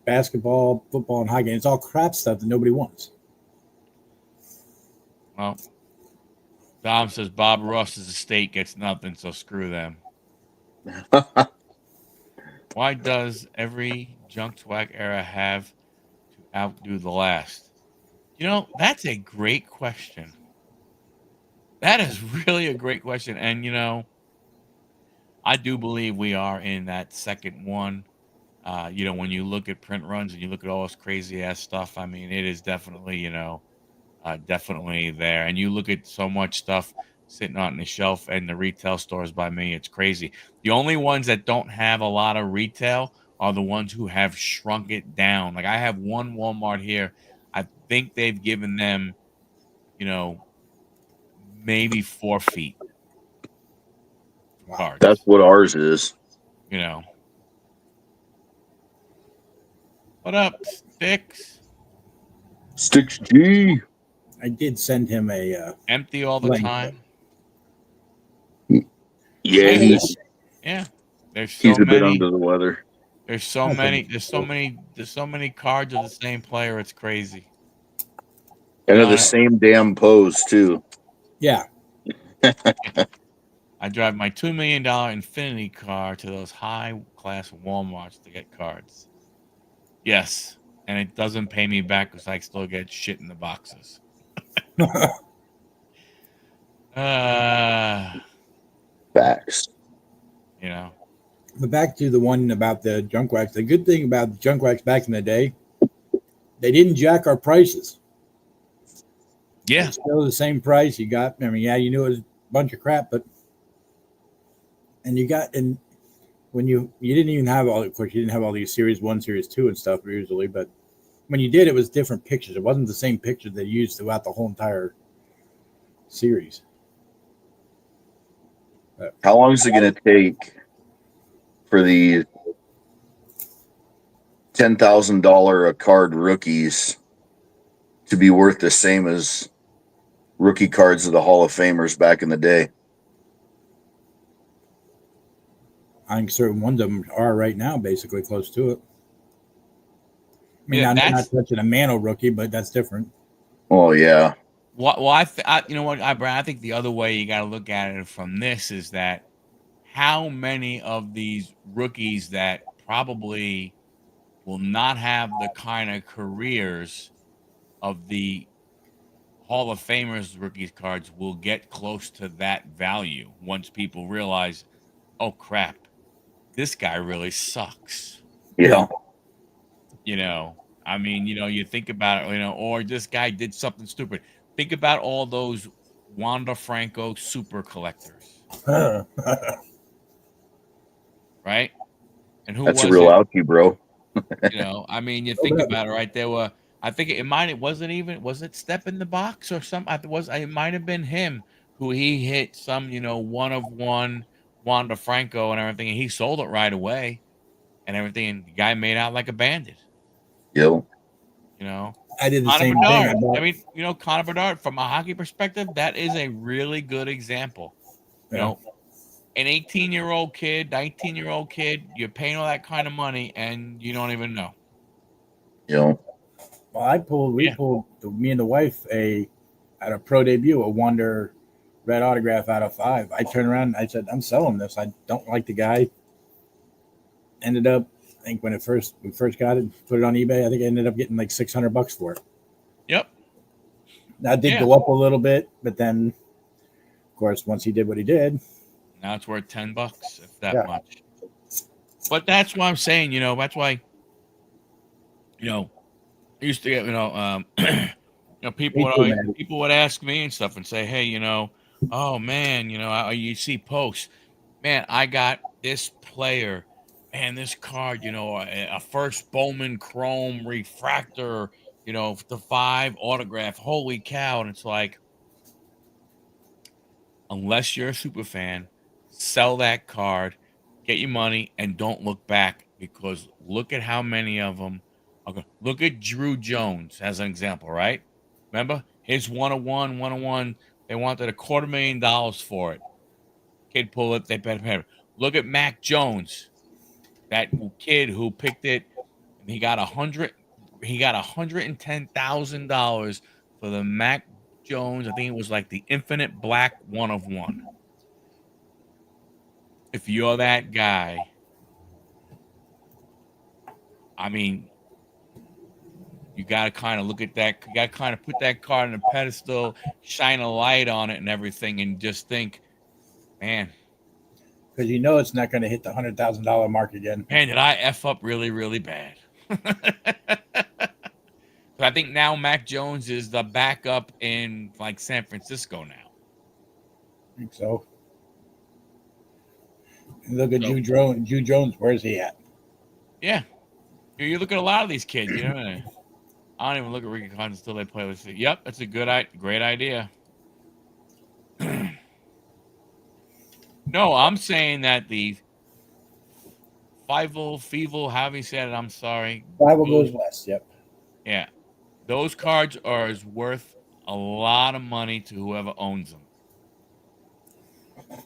S2: basketball, football, and hockey. And it's all crap stuff that nobody wants.
S1: Well, Dom says Bob Ross's estate gets nothing, so screw them. Why does every junk swag era have to outdo the last? That's a great question. That is really a great question. And, I do believe we are in that second one. When you look at print runs and you look at all this crazy ass stuff, I mean, it is definitely, definitely there. And you look at so much stuff sitting on the shelf and the retail stores by me, it's crazy. The only ones that don't have a lot of retail are the ones who have shrunk it down. Like I have one Walmart here. I think they've given them, you know, maybe 4 feet for
S2: Wow.
S1: cards.
S3: That's what ours is.
S1: You know. What up, Sticks?
S3: Sticks G.
S2: I did send him a
S1: Empty all the
S2: link.
S1: time.
S3: Yeah,
S1: Yeah. There's so
S3: he's a bit
S1: many.
S3: under the weather.
S1: There's so
S2: Okay.
S1: many. There's so many cards of the same player. It's crazy.
S3: And
S1: You
S3: of
S1: know,
S3: the same damn pose too.
S2: Yeah.
S1: I drive my $2 million Infinity car to those high class Walmarts to get cards. Yes, and it doesn't pay me back because I still get shit in the boxes.
S3: Facts.
S1: You know.
S2: But back to the one about the junk wax. The good thing about the junk wax back in the day, they didn't jack our prices.
S1: Yeah.
S2: It's still the same price. You got, I mean, yeah, you knew it was a bunch of crap, but and when you didn't even have all, of course, you didn't have all these series 1, series 2 and stuff usually, but when you did, it was different pictures. It wasn't the same picture they used throughout the whole entire series.
S3: How long is it going to take for the $10,000 a card rookies to be worth the same as rookie cards of the Hall of Famers back in the day?
S2: I think certain ones of them are right now basically close to it. I mean,
S1: Yeah,
S2: I'm not touching a Mano rookie, but that's different.
S3: Oh yeah.
S1: Well, you know what, Brad, I think the other way you got to look at it from this is that how many of these rookies that probably will not have the kind of careers of the Hall of Famers rookies cards will get close to that value once people realize, oh crap, this guy really sucks.
S3: Yeah.
S1: I mean, you think about it, or this guy did something stupid. Think about all those Wanda Franco super collectors, right? And who
S3: That's a
S1: was
S3: real
S1: it?
S3: outie, bro.
S1: I mean, you think about it, right? There were, I think was it Step in the Box or something? It might have been him who he hit some, one of one Wanda Franco and everything, and he sold it right away and everything, and the guy made out like a bandit,
S3: Yo.
S1: you know.
S2: I did the
S1: Connor
S2: same thing.
S1: Bedard. I mean, Connor Bedard, from a hockey perspective, that is a really good example.
S2: Yeah.
S1: An 18-year-old kid, 19-year-old kid, you're paying all that kind of money and you don't even know.
S3: Yo.
S2: Well, me and the wife at a pro debut, a Wonder red autograph out of 5. I turned around and I said, I'm selling this. I don't like the guy. Ended up, I think when we first got it, put it on eBay, I think I ended up getting like $600 for it.
S1: Yep.
S2: That did go up a little bit, but then, of course, once he did what he did,
S1: now it's worth $10, if that much. But that's why I'm saying, that's why, I used to get, People
S2: Me too, man.
S1: would ask me and stuff and say, "Hey, oh man, you see posts, man, I got this player, man, this card, a first Bowman Chrome refractor, the 5 autograph. Holy cow!" And it's like, unless you're a super fan, sell that card, get your money, and don't look back, because look at how many of them. Okay, look at Drew Jones as an example, right? Remember his 101. They wanted $250,000 for it. Kid pulled it. They bet him. Look at Mac Jones, that kid who picked it, and he got 100. He got $110,000 for the Mac Jones. I think it was like the Infinite Black 1 of 1. If you're that guy, I mean, you got to kind of look at that. You got to kind of put that card on a pedestal, shine a light on it and everything, and just think, man,
S2: Because it's not going to hit the $100,000 mark again.
S1: man, did I F up really, really bad? So I think now Mac Jones is the backup in like San Francisco now.
S2: I think so. And look at
S1: So-
S2: Drew Jones. Where's he at?
S1: Yeah. You look at a lot of these kids, I don't even look at Ricky Cons until they play with it. Yep, that's a great idea. No, I'm saying that the Feeble, however you said it, I'm sorry.
S2: Bible goes west. Yep.
S1: Yeah. Those cards are worth a lot of money to whoever owns them.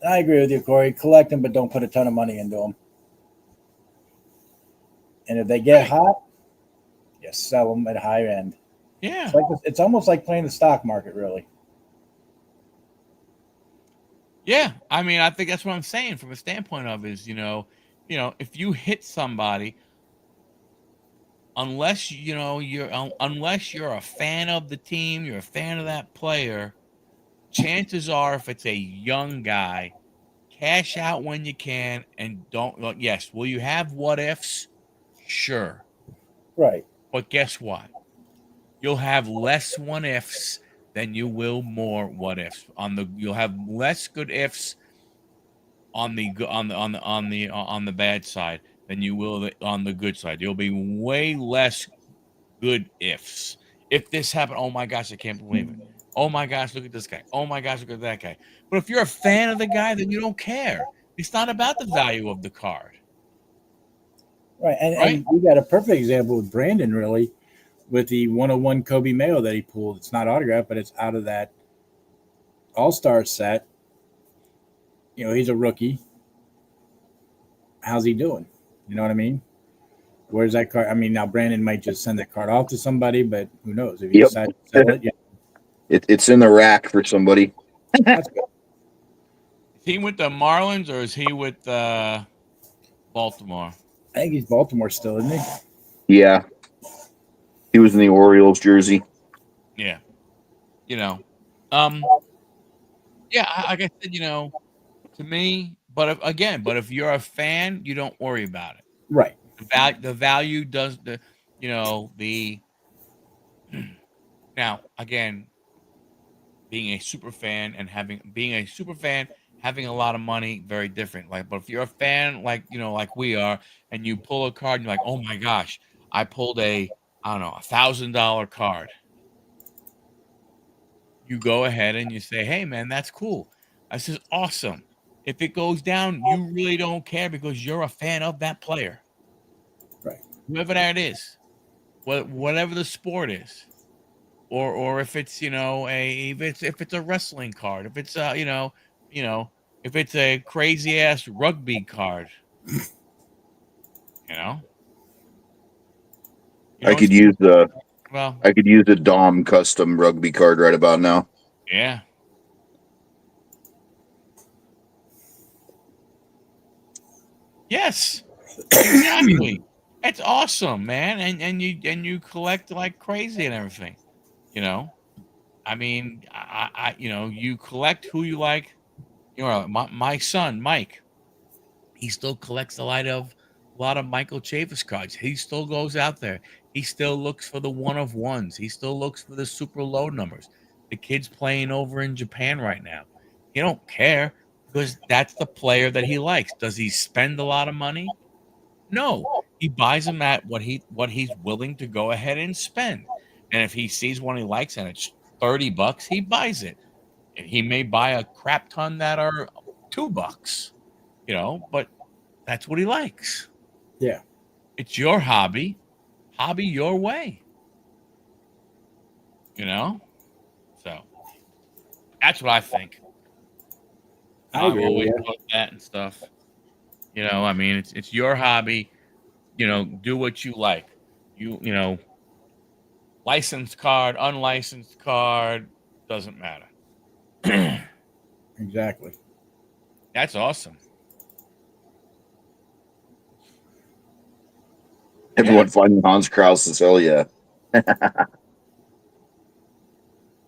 S2: I agree with you, Corey. Collect them, but don't put a ton of money into them. And if they get hot, you sell them at higher end.
S1: Yeah.
S2: It's almost like playing the stock market, really.
S1: Yeah. I mean, I think that's what I'm saying from a standpoint of is, if you hit somebody, unless you're a fan of the team, you're a fan of that player, chances are, if it's a young guy, cash out when you can, and don't. Yes, will you have what ifs? Sure,
S2: Right.
S1: but guess what? You'll have less what ifs than you will more what ifs. You'll have less good ifs on the bad side than you will on the good side. There'll be way less good ifs. If this happened, oh my gosh, I can't believe it. Oh my gosh, look at this guy. Oh my gosh, look at that guy. But if you're a fan of the guy, then you don't care. It's not about the value of the card.
S2: Right. And
S1: Right?
S2: we got a perfect example with Brandon, really, with the 101 Kobe Mayo that he pulled. It's not autographed, but it's out of that All-Star set. He's a rookie. How's he doing? You know what I mean? Where's that card? I mean, now Brandon might just send that card off to somebody, but who knows? If he decides to sell it,
S3: It's in the rack for somebody.
S2: that's good.
S1: Is he with the Marlins or is he with Baltimore?
S2: I think he's Baltimore still, isn't he?
S3: Yeah. He was in the Orioles jersey.
S1: Yeah. Yeah, like I said, to me, but if you're a fan, you don't worry about it.
S2: Right.
S1: The value does now, again, being a super fan and having a lot of money, very different. But if you're a fan, like we are, and you pull a card and you're like, oh my gosh, I pulled I don't know, $1,000 card. You go ahead and you say, hey man, that's cool. This is awesome. If it goes down, you really don't care because you're a fan of that player.
S2: Right.
S1: Whoever that is. Whatever the sport is. Or if it's if it's a wrestling card, if it's if it's a crazy ass rugby card,
S3: I could use the
S1: well,
S3: I could use a Dom custom rugby card right about now.
S1: yeah. Yes, exactly. It's awesome, man, and you collect like crazy and everything. I mean, you collect who you like. My son Mike, he still collects a lot of a lot of Michael Chavis cards. He still goes out there. He still looks for the one of ones. He still looks for the super low numbers. The kid's playing over in Japan right now. He don't care because that's the player that he likes. Does he spend a lot of money? No. He buys them at what he's willing to go ahead and spend. And if he sees one he likes and it's $30, he buys it. And he may buy a crap ton that are $2, but that's what he likes.
S2: Yeah.
S1: It's your hobby your way, So that's what I think.
S2: I agree
S1: I've
S2: with
S1: always
S2: you.
S1: thought that and stuff. I mean, it's your hobby. Do what you like. Licensed card, unlicensed card, doesn't matter.
S2: Exactly.
S1: That's awesome.
S3: Everyone finding Hans Krause's, hell yeah.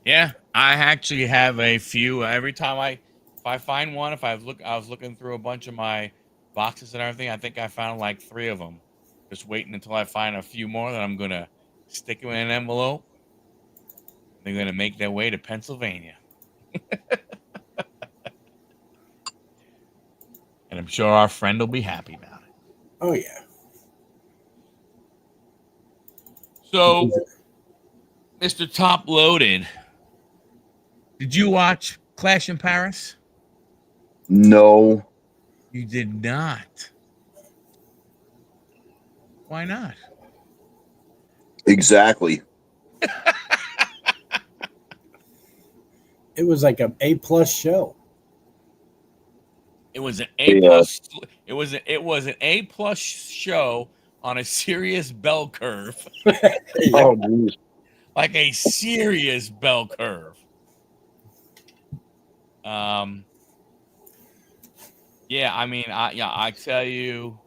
S1: Yeah, I actually have a few. Every time if I find one, I was looking through a bunch of my boxes and everything. I think I found like 3 of them. Just waiting until I find a few more that I'm gonna stick them in an envelope. They're gonna make their way to Pennsylvania, and I'm sure our friend will be happy about it.
S2: Oh yeah.
S1: So, Mr. Top Loaded, did you watch Clash in Paris?
S3: No,
S1: You did not. Why not?
S3: exactly.
S2: It was like an A+ show.
S1: It was an A
S3: Yeah.
S1: plus. It was an A+ show on a serious bell curve,
S3: Oh, geez.
S1: like a serious bell curve. Yeah, I mean, I tell you,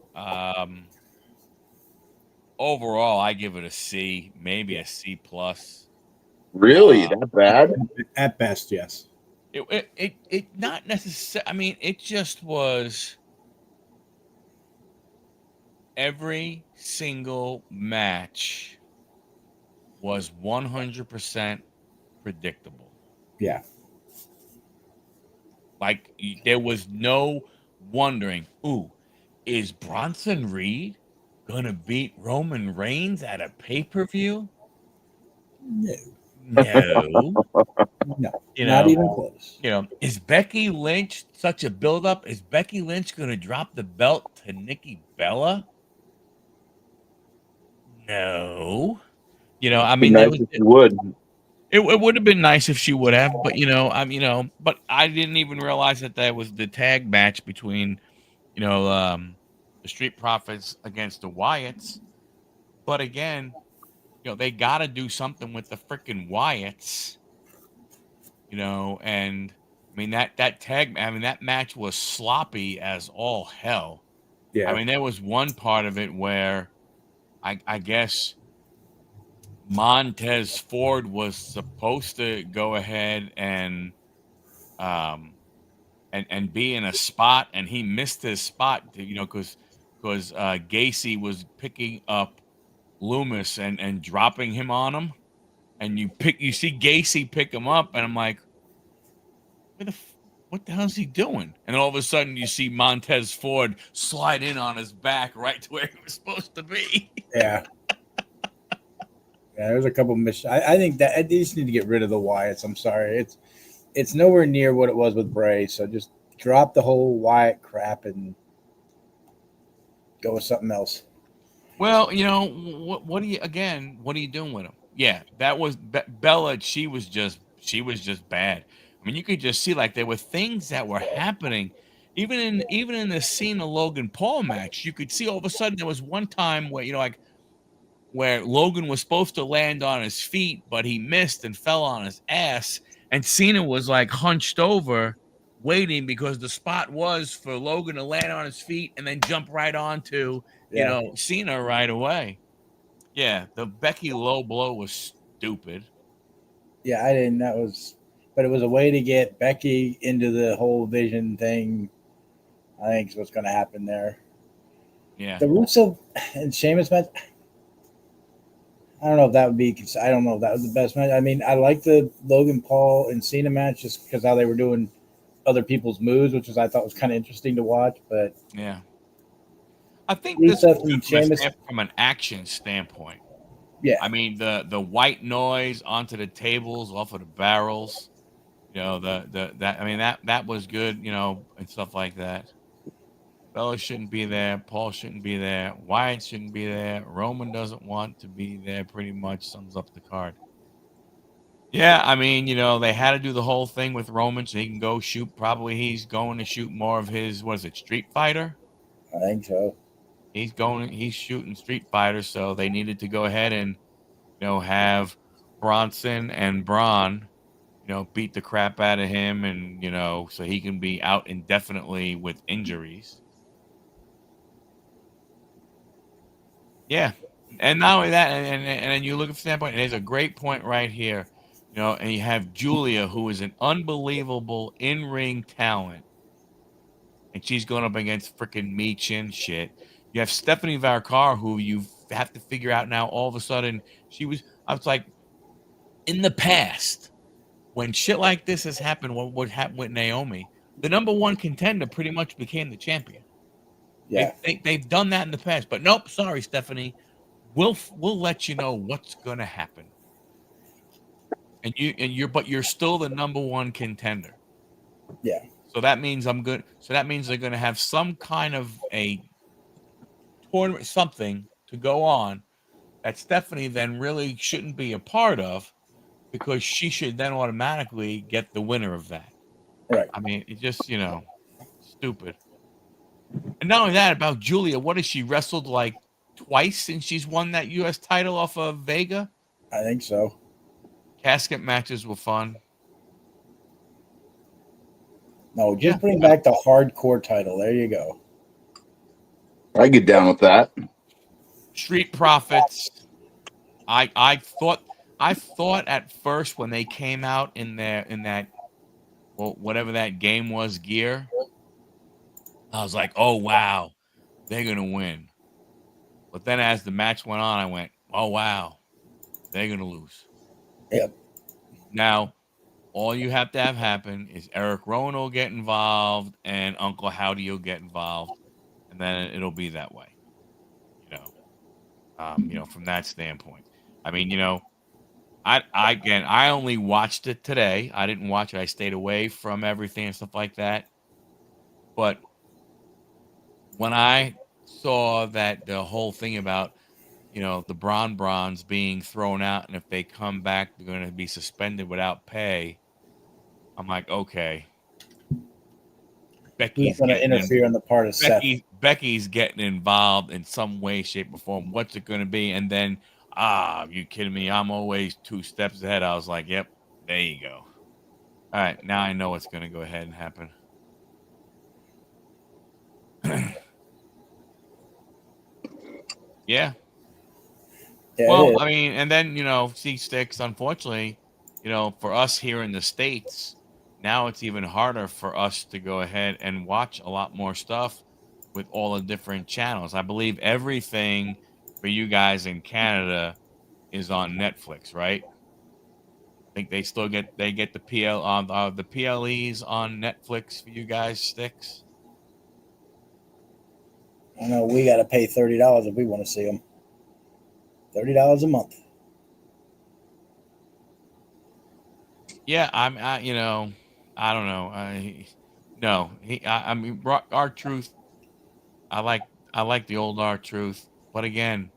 S1: overall, I give it a C, maybe a C+.
S3: Really? That bad?
S2: At best, yes.
S1: It not necessarily. I mean, it just was. Every single match was 100% predictable.
S2: Yeah.
S1: Like there was no wondering, ooh, is Bronson Reed gonna beat Roman Reigns at a pay-per-view?
S2: No.
S1: No.
S2: No. Not even close.
S1: Is Becky Lynch such a buildup? Is Becky Lynch gonna drop the belt to Nikki Bella? No. I
S3: Be
S1: mean,
S3: nice if you would.
S1: it would have been nice if she would have, but but I didn't even realize that was the tag match between, the Street Profits against the Wyatts. But again, they got to do something with the freaking Wyatts, and I mean that match was sloppy as all hell.
S2: Yeah.
S1: I mean, there was one part of it where I guess Montez Ford was supposed to go ahead and be in a spot, and he missed his spot, because Gacy was picking up Loomis and dropping him on him, and you see Gacy pick him up, and I'm like, what the hell is he doing? And then all of a sudden you see Montez Ford slide in on his back right to where he was supposed to be.
S2: Yeah. Yeah, there's a couple I think that I just need to get rid of the Wyatts. I'm sorry. It's nowhere near what it was with Bray. So just drop the whole Wyatt crap and go with something else.
S1: Well, what are you doing with him? Yeah, that was Bella. She was just bad. I mean, you could just see like there were things that were happening, even in the Cena Logan Paul match. You could see all of a sudden there was one time where like where Logan was supposed to land on his feet, but he missed and fell on his ass, and Cena was like hunched over, waiting because the spot was for Logan to land on his feet and then jump right onto Cena right away. Yeah, the Becky low blow was stupid.
S2: Yeah, I didn't. But it was a way to get Becky into the whole Vision thing. I think is what's going to happen there.
S1: Yeah.
S2: The Rusev and Sheamus match. I don't know if that would be. I don't know if that was the best match. I mean, I like the Logan Paul and Cena match just because how they were doing other people's moves, which I thought was kind of interesting to watch. But
S1: Yeah. I think this was
S2: Rusev
S1: good
S2: and Sheamus,
S1: from an action standpoint.
S2: yeah,
S1: I mean, the white noise onto the tables, off of the barrels, you know, that I mean that was good, you know, and stuff like that. Bella shouldn't be there. Paul shouldn't be there. Wyatt shouldn't be there. Roman doesn't want to be there. Pretty much sums up the card. Yeah, I mean, you know, they had to do the whole thing with Roman so he can go shoot. Probably he's going to shoot more of his, what is it, Street Fighter?
S2: I think so.
S1: He's shooting Street Fighter, so they needed to go ahead and, you know, have Bronson and Braun, you know, beat the crap out of him and, you know, so he can be out indefinitely with injuries. Yeah. And not only that, and then you look at the standpoint, and there's a great point right here, you know, and you have Julia, who is an unbelievable in-ring talent, and she's going up against freaking Meech and shit. You have Stephanie Varkar, who you have to figure out now. All of a sudden, I was like, in the past, when shit like this has happened, what would happen with Naomi? The number one contender pretty much became the champion.
S2: Yeah,
S1: They've done that in the past, but nope. Sorry, Stephanie. We'll let you know what's gonna happen. And you're still the number one contender.
S2: yeah,
S1: So that means I'm good. So that means they're gonna have some kind of a tournament, something to go on that Stephanie then really shouldn't be a part of because she should then automatically get the winner of that.
S2: right.
S1: I mean, it just, you know, stupid. And not only that, about Julia, what has she wrestled like twice since she's won that US title off of Vega?
S2: I think so.
S1: Casket matches were fun.
S2: No,
S1: Yeah.
S2: just bring back the hardcore title. There you go.
S3: I get down with that.
S1: Street Profits. I thought at first when they came out in that well, whatever that game was gear, I was like, oh wow, they're gonna win. But then as the match went on, I went, oh wow, they're gonna lose.
S2: Yep.
S1: Now, all you have to have happen is Eric Rowan will get involved and Uncle Howdy will get involved, and then it'll be that way. You know, from that standpoint. I mean, you know, I only watched it today. I didn't watch it. I stayed away from everything and stuff like that. But when I saw that the whole thing about, you know, the Bronze being thrown out, and if they come back, they're going to be suspended without pay. I'm like, okay,
S2: Who's
S1: Becky's
S2: going to
S1: getting in.
S2: interfere on the part of Seth?
S1: Becky's getting involved in some way, shape, or form. What's it going to be? And then, you kidding me? I'm always 2 steps ahead. I was like, yep, there you go. All right, now I know what's going to go ahead and happen. Yeah.
S2: Yeah,
S1: Well, I mean, and then, you know, C6, unfortunately, you know, for us here in the States, now it's even harder for us to go ahead and watch a lot more stuff with all the different channels. I believe everything for you guys in Canada is on Netflix, right? I think they get the the PLEs on Netflix for you guys, Sticks.
S2: I know we got to pay $30 if we want to see them. $30 a month.
S1: Yeah, you know, I don't know. I mean, our truth. I like the old R Truth, but again,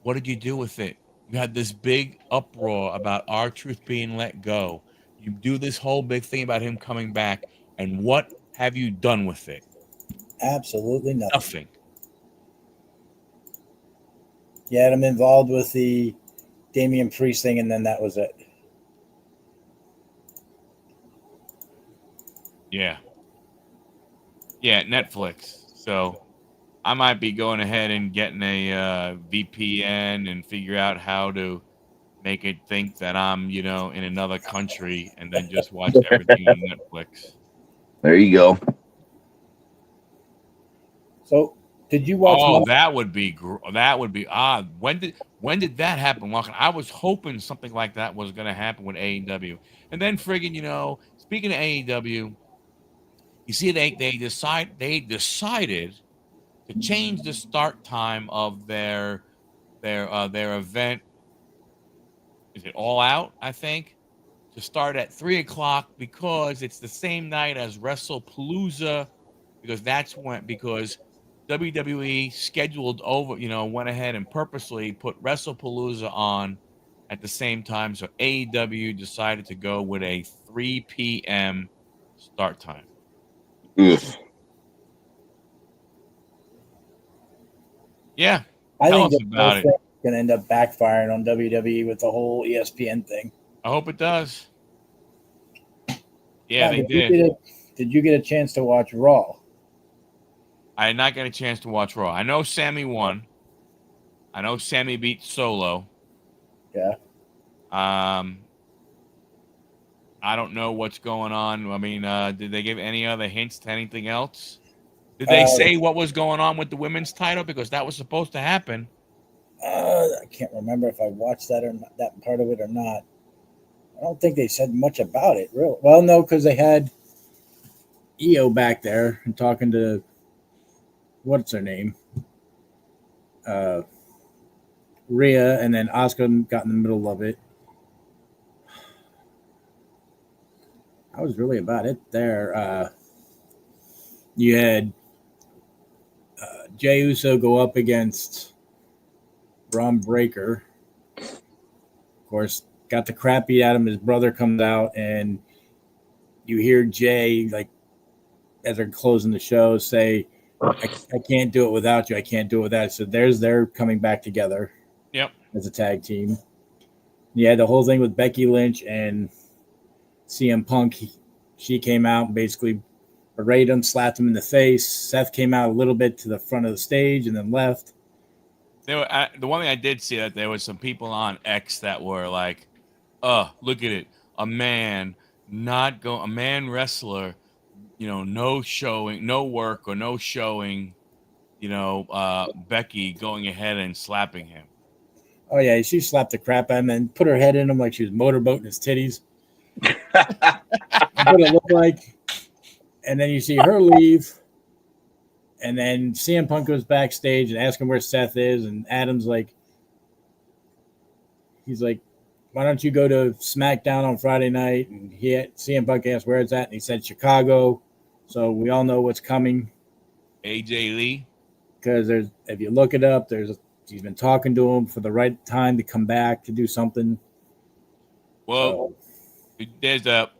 S1: what did you do with it? You had this big uproar about R Truth being let go. You do this whole big thing about him coming back, and what have you done with it?
S2: Absolutely nothing.
S1: Nothing.
S2: You had him involved with the Damian Priest thing, and then that was it.
S1: Yeah. Yeah, Netflix. So I might be going ahead and getting a VPN and figure out how to make it think that I'm, you know, in another country and then just watch everything on Netflix.
S3: There you go.
S2: So Did you watch?
S1: Oh, that would be odd. When did that happen, Walken? I was hoping something like that was going to happen with AEW. And then friggin', speaking of AEW, you see they decided to change the start time of their event. Is it All Out, I think? To start at 3:00 because it's the same night as WrestlePalooza, because WWE scheduled over, went ahead and purposely put WrestlePalooza on at the same time. So AEW decided to go with a 3 p.m. start time.
S3: Ugh.
S1: Yeah.
S2: I
S1: Tell
S2: think
S1: us
S2: the
S1: about
S2: whole
S1: it.
S2: thing is going to end up backfiring on WWE with the whole ESPN thing.
S1: I hope it does. Yeah,
S2: Now,
S1: they did.
S2: Did you get a chance to watch Raw?
S1: I did not get a chance to watch Raw. I know Sammy won. I know Sammy beat Solo.
S2: Yeah.
S1: I don't know what's going on. I mean, did they give any other hints to anything else? Did
S2: Uh,
S1: they say what was going on with the women's title? Because that was supposed to happen.
S2: I can't remember if I watched that or not, that part of it or not. I don't think they said much about it, really. Well, no, because they had EO back there and talking to what's her name, Rhea, and then Asuka got in the middle of it. That was really about it there. You had Jey Uso go up against Braun Breaker. Of course, got the crap beat out of him. His brother comes out, and you hear Jay, like, as they're closing the show, say, I can't do it without you. I can't do it without you. So they're coming back together.
S1: Yep.
S2: As a tag team. You had the whole thing with Becky Lynch and CM Punk. She came out and basically berated him, slapped him in the face. Seth came out a little bit to the front of the stage and then left.
S1: The one thing I did see that there was some people on X that were like, look at it. A man wrestler, no showing, no work or no showing, Becky going ahead and slapping him.
S2: Oh, yeah, she slapped the crap out of him and put her head in him like she was motorboating his titties. That's what it looked like. And then you see her leave. And then CM Punk goes backstage and asks him where Seth is. And Adam's like, he's like, why don't you go to SmackDown on Friday night? And CM Punk asked where it's at. And he said Chicago. So we all know what's coming.
S1: AJ Lee.
S2: Because if you look it up, he's been talking to him for the right time to come back to do something.
S1: Well, there's a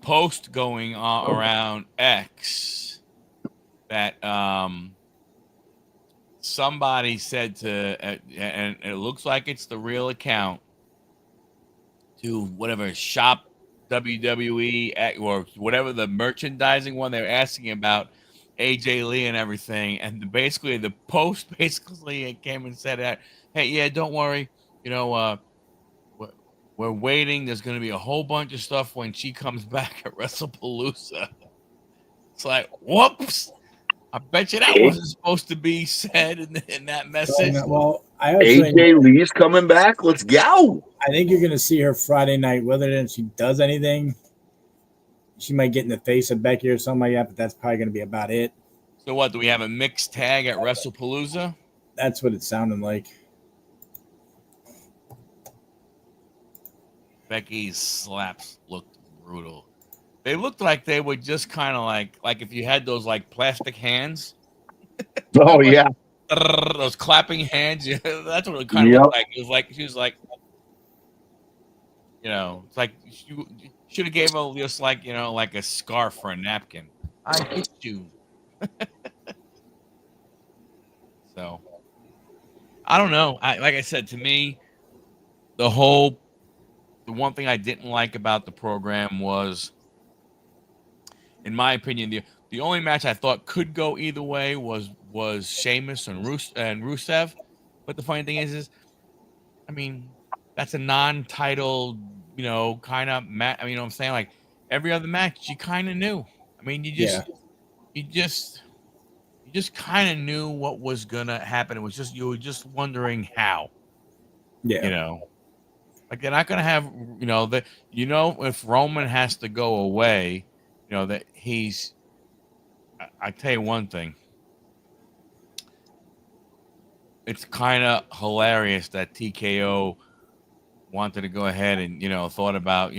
S1: post going on around X that somebody said and it looks like it's the real account, to whatever shop WWE or whatever the merchandising one they're asking about AJ Lee and everything, and basically the post basically came and said that, hey, yeah, don't worry, we're waiting. There's going to be a whole bunch of stuff when she comes back at WrestlePalooza. It's like, whoops. I bet you that wasn't supposed to be said in that message.
S2: Well,
S3: AJ Lee's coming back. Let's go.
S2: I think you're going to see her Friday night. Whether she does anything, she might get in the face of Becky or something like that, but that's probably going to be about it.
S1: So what, do we have a mixed tag at WrestlePalooza?
S2: That's what it sounded like.
S1: Becky's slaps looked brutal. They looked like they were just kind of like if you had those like plastic hands.
S3: Oh yeah,
S1: those clapping hands. That's what it kind of looked like. It was like she was like, it's like you should have gave her just like like a scarf or a napkin. I hit you. So I don't know. Like I said, to me, the one thing I didn't like about the program was, in my opinion, the only match I thought could go either way was Sheamus and Rusev. But the funny thing is, I mean, that's a non-title, kind of match. I mean, I'm saying, like, every other match you kind of knew. I mean, you just just kind of knew what was gonna happen. It was just you were just wondering how,
S2: Yeah.
S1: you know. Like they're not gonna have, if Roman has to go away, that he's. I tell you one thing. It's kind of hilarious that TKO wanted to go ahead and thought about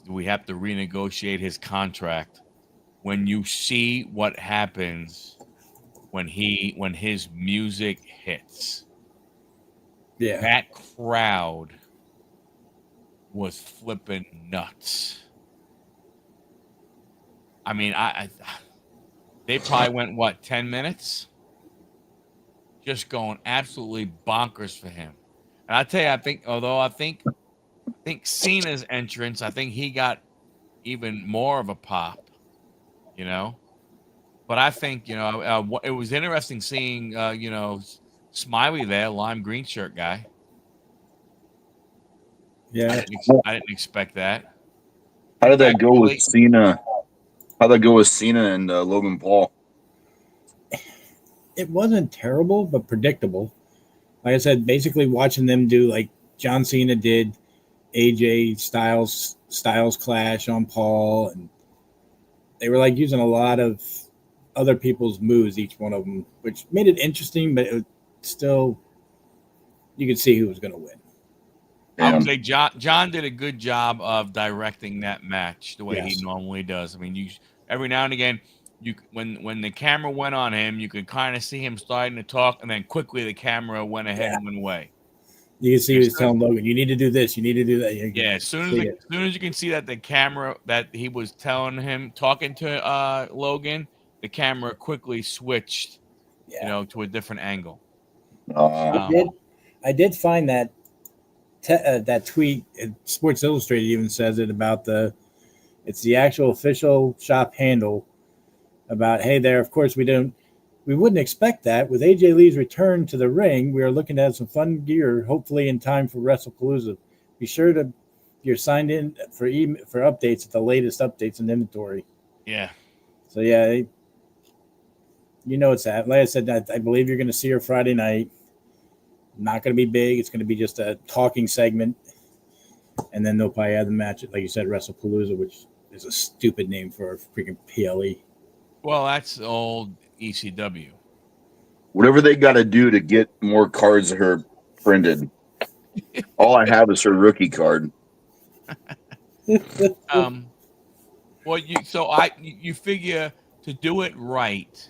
S1: we have to renegotiate his contract. When you see what happens when his music hits,
S2: Yeah.
S1: that crowd was flipping nuts. I mean, they probably went 10 minutes just going absolutely bonkers for him. And I tell you, I think Cena's entrance, I think he got even more of a pop, you know. But I think it was interesting seeing Smiley there, lime green shirt guy.
S2: Yeah.
S1: I didn't expect that.
S3: How did that go with
S1: Actually,
S3: Cena? How'd that go with Cena and Logan Paul?
S2: It wasn't terrible, but predictable. Like I said, basically watching them do like John Cena did AJ Styles clash on Paul, and they were like using a lot of other people's moves, each one of them, which made it interesting, but it was still you could see who was going to win.
S1: I would say John did a good job of directing that match the way he
S2: Yes.
S1: normally does. I mean, you every now and again, when the camera went on him, you could kind of see him starting to talk, and then quickly the camera went ahead and went away.
S2: You can see he was telling Logan, "You need to do this. You need to do that."
S1: Yeah, as soon as you can see that the camera that he was telling him, talking to Logan, the camera quickly switched, to a different angle.
S2: I did find that that tweet. Sports Illustrated even says it about it's the actual official shop handle about, hey there, of course we wouldn't expect that. With AJ Lee's return to the ring, we are looking to have some fun gear, hopefully in time for WrestlePalooza. Be sure to you're signed in for updates at the latest updates and inventory.
S1: Yeah.
S2: So yeah, it's that. Like I said, I believe you're going to see her Friday night. Not going to be big. It's going to be just a talking segment, and then they'll probably have the match, like you said, WrestlePalooza, which is a stupid name for a freaking PLE.
S1: Well, that's old ECW.
S3: Whatever they got to do to get more cards of her printed. All I have is her rookie card.
S1: Well, you figure to do it right,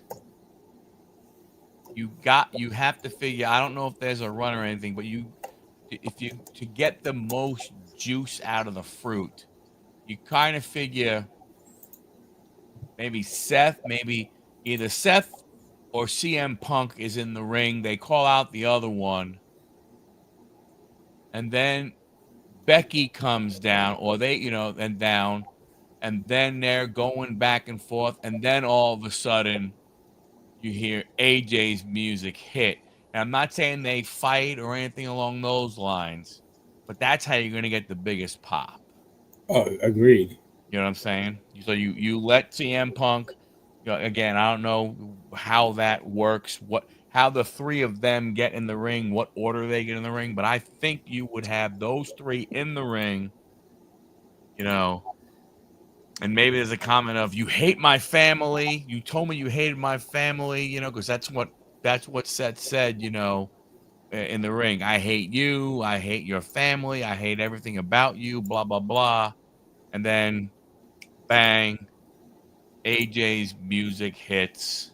S1: you have to figure. I don't know if there's a run or anything, but to get the most juice out of the fruit, you kind of figure maybe either Seth or CM Punk is in the ring. They call out the other one, and then Becky comes down, or down, and then they're going back and forth, and then all of a sudden you hear AJ's music hit. And I'm not saying they fight or anything along those lines, but that's how you're going to get the biggest pop.
S2: Oh, agreed.
S1: You know what I'm saying? So you let CM Punk, again, I don't know how that works, how the three of them get in the ring, what order they get in the ring, but I think you would have those three in the ring, and maybe there's a comment of, you hate my family. You told me you hated my family, because that's what Seth said, in the ring. I hate you. I hate your family. I hate everything about you, blah, blah, blah. And then bang, AJ's music hits,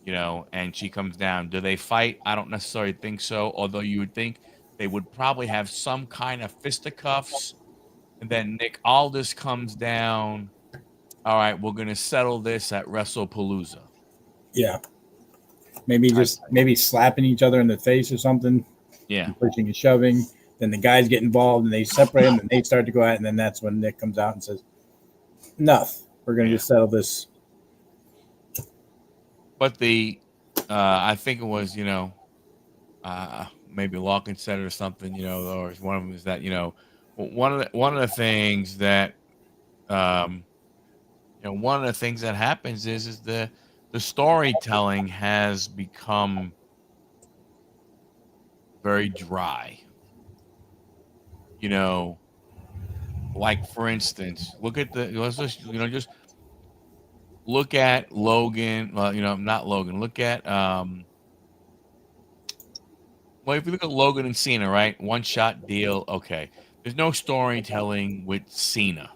S1: and she comes down. Do they fight? I don't necessarily think so. Although you would think they would probably have some kind of fisticuffs. And then Nick Aldis comes down. All right, we're going to settle this at WrestlePalooza.
S2: Yeah. Maybe slapping each other in the face or something.
S1: Yeah.
S2: And pushing and shoving. Then the guys get involved and they separate them and they start to go out. And then that's when Nick comes out and says, enough. We're going to just settle this.
S1: But I think it was, maybe Larkin said it or something, or one of them is that, one of the things that, one of the things that happens is the storytelling has become very dry. You know, like for instance, let's just just look at Logan. Well, not Logan. Look at well, if you look at Logan and Cena, right? One shot deal. Okay, there's no storytelling with Cena.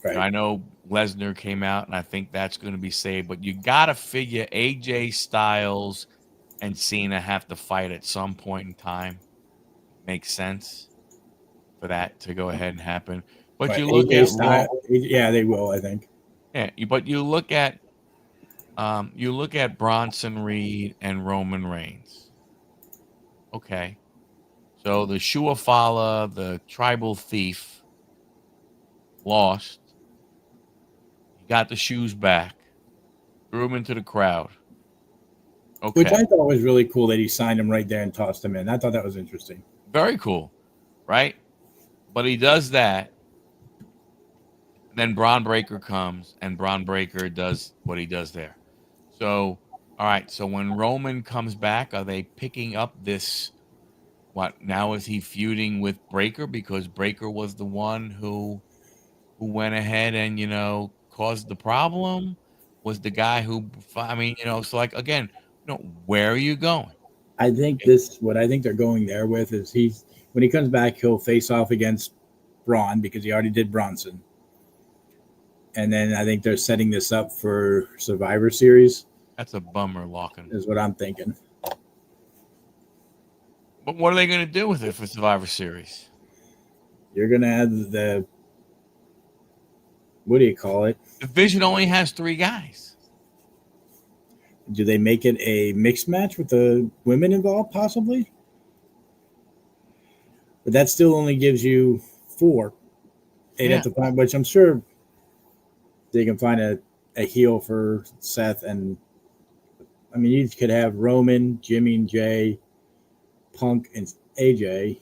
S2: Right.
S1: I know Lesnar came out, and I think that's going to be saved. But you got to figure AJ Styles and Cena have to fight at some point in time. Makes sense for that to go ahead and happen. But
S2: But
S1: you look
S2: AJ
S1: at
S2: style, yeah, they will. I think.
S1: but you look at Bronson Reed and Roman Reigns. Okay, so the Shuafala, the tribal thief, lost. He got the shoes back, threw him into the crowd.
S2: Which I
S1: Okay,
S2: thought was really cool that he signed him right there and tossed him in. I thought that was interesting.
S1: very cool, right? But he does that. Then Braun Breaker comes, and Braun Breaker does what he does there. So, all right. So when Roman comes back, are they picking up this? What now is he feuding with Breaker because Breaker was the one who went ahead and caused the problem? Was the guy who? I mean, so like again, where are you going?
S2: I think what I think they're going there with is when he comes back, he'll face off against Braun because he already did Bronson. And then I think they're setting this up for Survivor Series.
S1: That's a bummer, Lockin.
S2: Is what I'm thinking.
S1: But what are they going to do with it for Survivor Series?
S2: You're gonna have what do you call it?
S1: Division only has 3 guys.
S2: Do they make it a mixed match with the women involved, possibly? But that still only gives you 4. They'd have to find, which I'm sure they can find a heel for Seth. And I mean, you could have Roman, Jimmy and Jay, Punk and AJ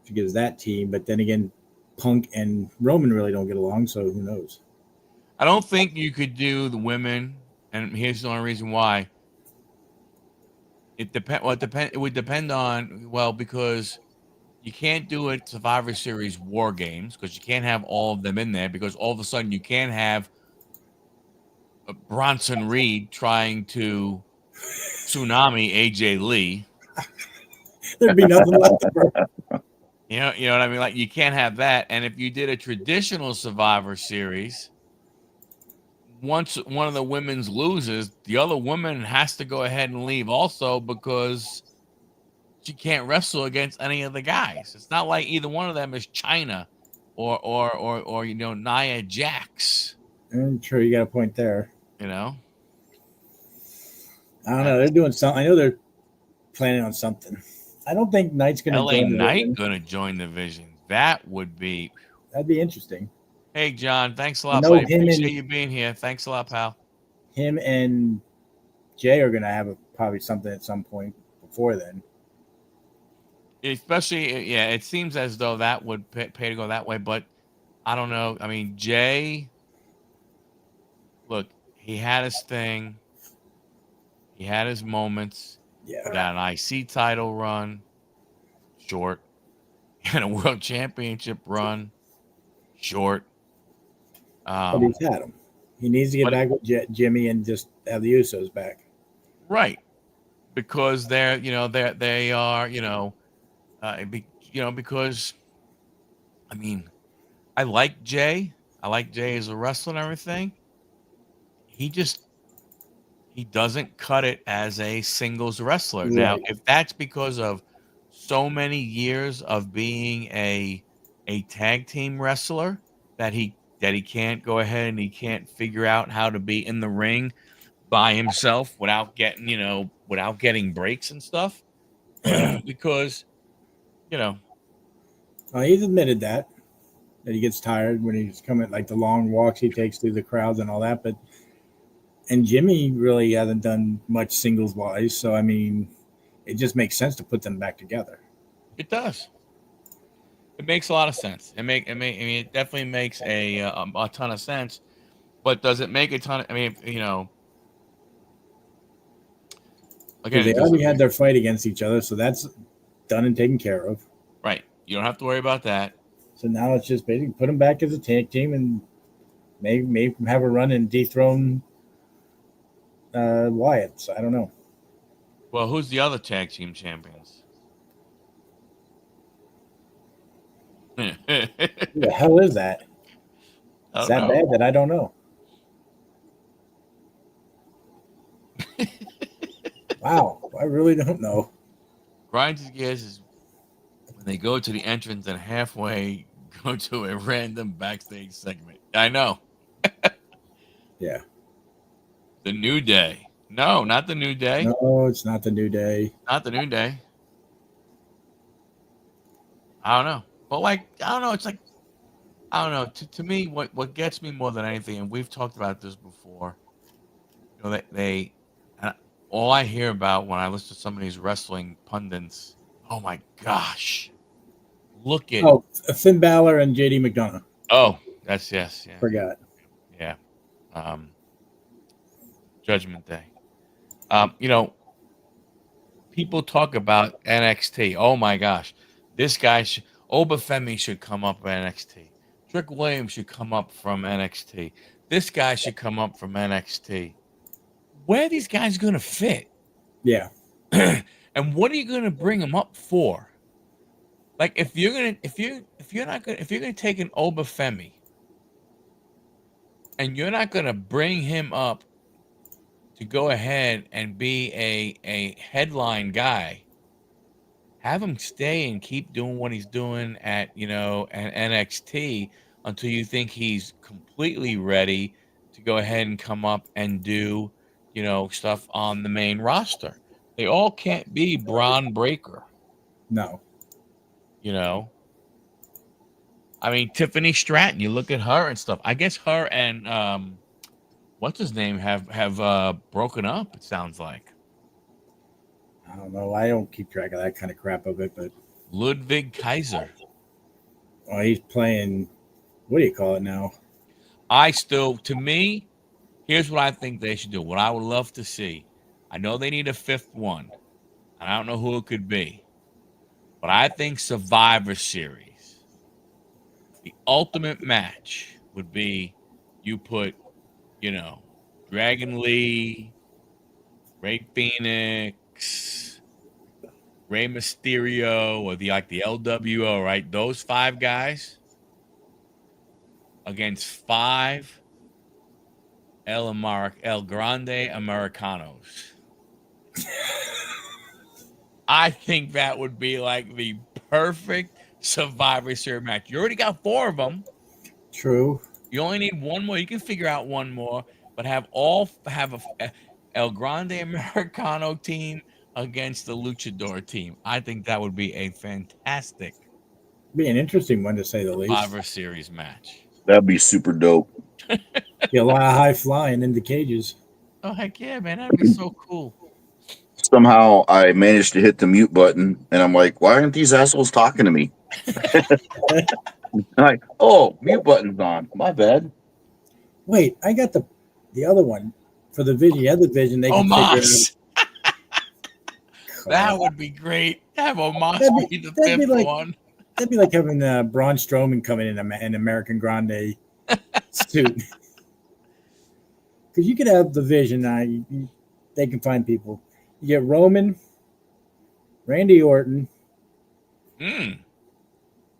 S2: to give that team. But then again, Punk and Roman really don't get along, so who knows?
S1: I don't think you could do the women, and here's the only reason why. It would depend on because you can't do it Survivor Series War Games because you can't have all of them in there because all of a sudden you can't have Bronson Reed trying to tsunami AJ Lee.
S2: There'd be nothing left of her.
S1: You know what I mean? Like you can't have that. And if you did a traditional Survivor Series, once one of the women's loses, the other woman has to go ahead and leave also because she can't wrestle against any of the guys. It's not like either one of them is China or Nia Jax.
S2: I'm sure you got a point there.
S1: You know?
S2: I don't know. They're doing something. I know they're planning on something. I don't think Knight's going to
S1: LA Knight going to join the Vision. That'd be
S2: interesting.
S1: Hey, John, thanks a lot, buddy. Appreciate you being here. Thanks a lot, pal.
S2: Him and Jay are going to have probably something at some point before then.
S1: Especially, yeah, it seems as though that would pay to go that way, but I don't know. I mean, Jay, look, he had his thing. He had his moments.
S2: Yeah.
S1: He got an IC title run, short. He had a world championship run, short.
S2: But he's had him. He needs to get back with Jimmy and just have the Usos back.
S1: Right. Because they are, because I mean, I like Jay. I like Jay as a wrestler and everything. He doesn't cut it as a singles wrestler. Right. Now, if that's because of so many years of being a tag team wrestler that he can't go ahead and he can't figure out how to be in the ring by himself without getting breaks and stuff, because
S2: he's admitted that he gets tired when he's coming, like the long walks he takes through the crowds and all that. And Jimmy really hasn't done much singles wise, so I mean, it just makes sense to put them back together.
S1: It does. It makes a lot of sense. It definitely makes a ton of sense. But does it make a ton of? I mean, you know, again,
S2: Because they
S1: it doesn't.
S2: already had their fight against each other, so that's done and taken care of.
S1: Right. You don't have to worry about that.
S2: So now it's just basically put them back as a tag team and maybe have a run and dethrone Wyatt. So I don't know.
S1: Well, who's the other tag team champions?
S2: Who the hell is that? Is that bad that I don't know? Wow, I really don't know.
S1: Grinds his gears is when they go to the entrance and halfway go to a random backstage segment. I know.
S2: Yeah.
S1: The New Day. No, not the New Day.
S2: No, it's not the New Day.
S1: Not the New Day. I don't know. But like, I don't know. It's like, I don't know. To me, what gets me more than anything, and we've talked about this before, you know, all I hear about when I listen to some of these wrestling pundits, oh my gosh, look at
S2: Finn Balor and JD McDonough.
S1: Oh, that's yes, yeah,
S2: Forgot.
S1: yeah. Judgment Day. You know, people talk about NXT. Oh my gosh, this guy Obafemi should come up from NXT. Trick Williams should come up from NXT. This guy should come up from NXT. Where are these guys going to fit?
S2: Yeah.
S1: And what are you going to bring them up for? Like if you're gonna take an Obafemi and you're not gonna bring him up to go ahead and be a headline guy, have him stay and keep doing what he's doing at an NXT until you think he's completely ready to go ahead and come up and do stuff on the main roster. They all can't be Braun Breaker.
S2: No.
S1: I mean, Tiffany Stratton, you look at her and stuff. I guess her and what's his name have broken up, it sounds like.
S2: I don't know. I don't keep track of that kind of crap of it, but
S1: Ludwig Kaiser.
S2: Oh, he's playing, what do you call it now?
S1: To me, here's what I think they should do. What I would love to see. I know they need a fifth one. And I don't know who it could be. But I think Survivor Series, the ultimate match would be you put, Dragon Lee, Ray Phoenix, Rey Mysterio, or the LWO, right? Those 5 guys against 5 El Grande Americanos. I think that would be like the perfect Survivor Series match. You already got 4 of them.
S2: True.
S1: You only need one more. You can figure out one more, but have a El Grande Americano team against the Luchador team. I think that would be a fantastic
S2: be an interesting one to say the least.
S1: Survivor Series match.
S3: That'd be super dope.
S2: Be a lot of high flying in the cages.
S1: Oh heck yeah, man! That'd be so cool.
S3: Somehow I managed to hit the mute button, and I'm like, why aren't these assholes talking to me? Like, oh, mute button's on. My bad.
S2: Wait, I got the other one for the vision. The other vision, they can figure it out.
S1: That would be great. Have Omos be the 5th one.
S2: That'd be like having Braun Strowman coming in an American Grande suit. Because you could have the vision. They can find people. You get Roman, Randy Orton.
S1: You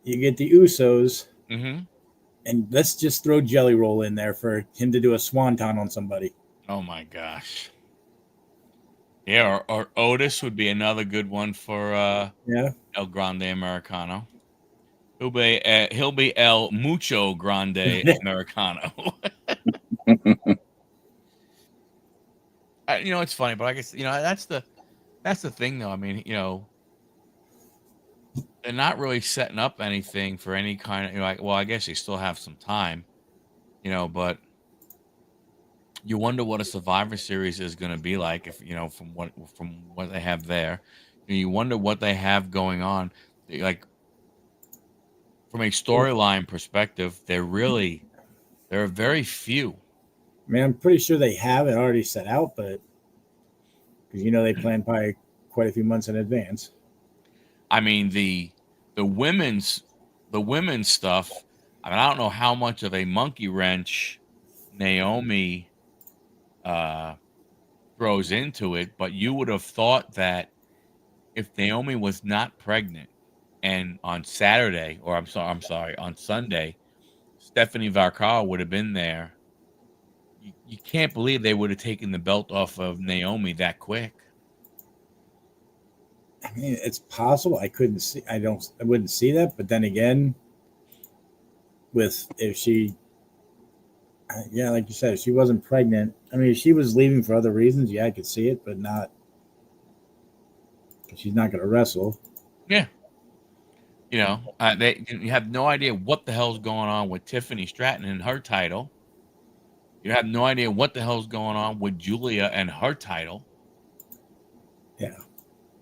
S2: get the Usos.
S1: Mm-hmm.
S2: And let's just throw Jelly Roll in there for him to do a swanton on somebody.
S1: Oh, my gosh. Yeah, or Otis would be another good one for El Grande Americano. He'll be El Mucho Grande Americano. It's funny, but I guess that's the thing, though. I mean, they're not really setting up anything for any kind of well, I guess they still have some time, but you wonder what a Survivor Series is going to be like if from what they have there. You wonder what they have going on, like from a storyline perspective. There are very few
S2: I mean, I'm pretty sure they have it already set out, but because they plan probably quite a few months in advance.
S1: I mean the women's stuff. I mean, I don't know how much of a monkey wrench Naomi throws into it, but you would have thought that if Naomi was not pregnant and on Saturday, or I'm sorry, on Sunday, Stephanie Varkar would have been there. You can't believe they would have taken the belt off of Naomi that quick.
S2: I mean, it's possible. I wouldn't see that. But then again, if she, yeah, like you said, if she wasn't pregnant. I mean, if she was leaving for other reasons, yeah, I could see it, but not because she's not going to wrestle.
S1: Yeah. You have no idea what the hell's going on with Tiffany Stratton and her title. You have no idea what the hell's going on with Julia and her title.
S2: Yeah.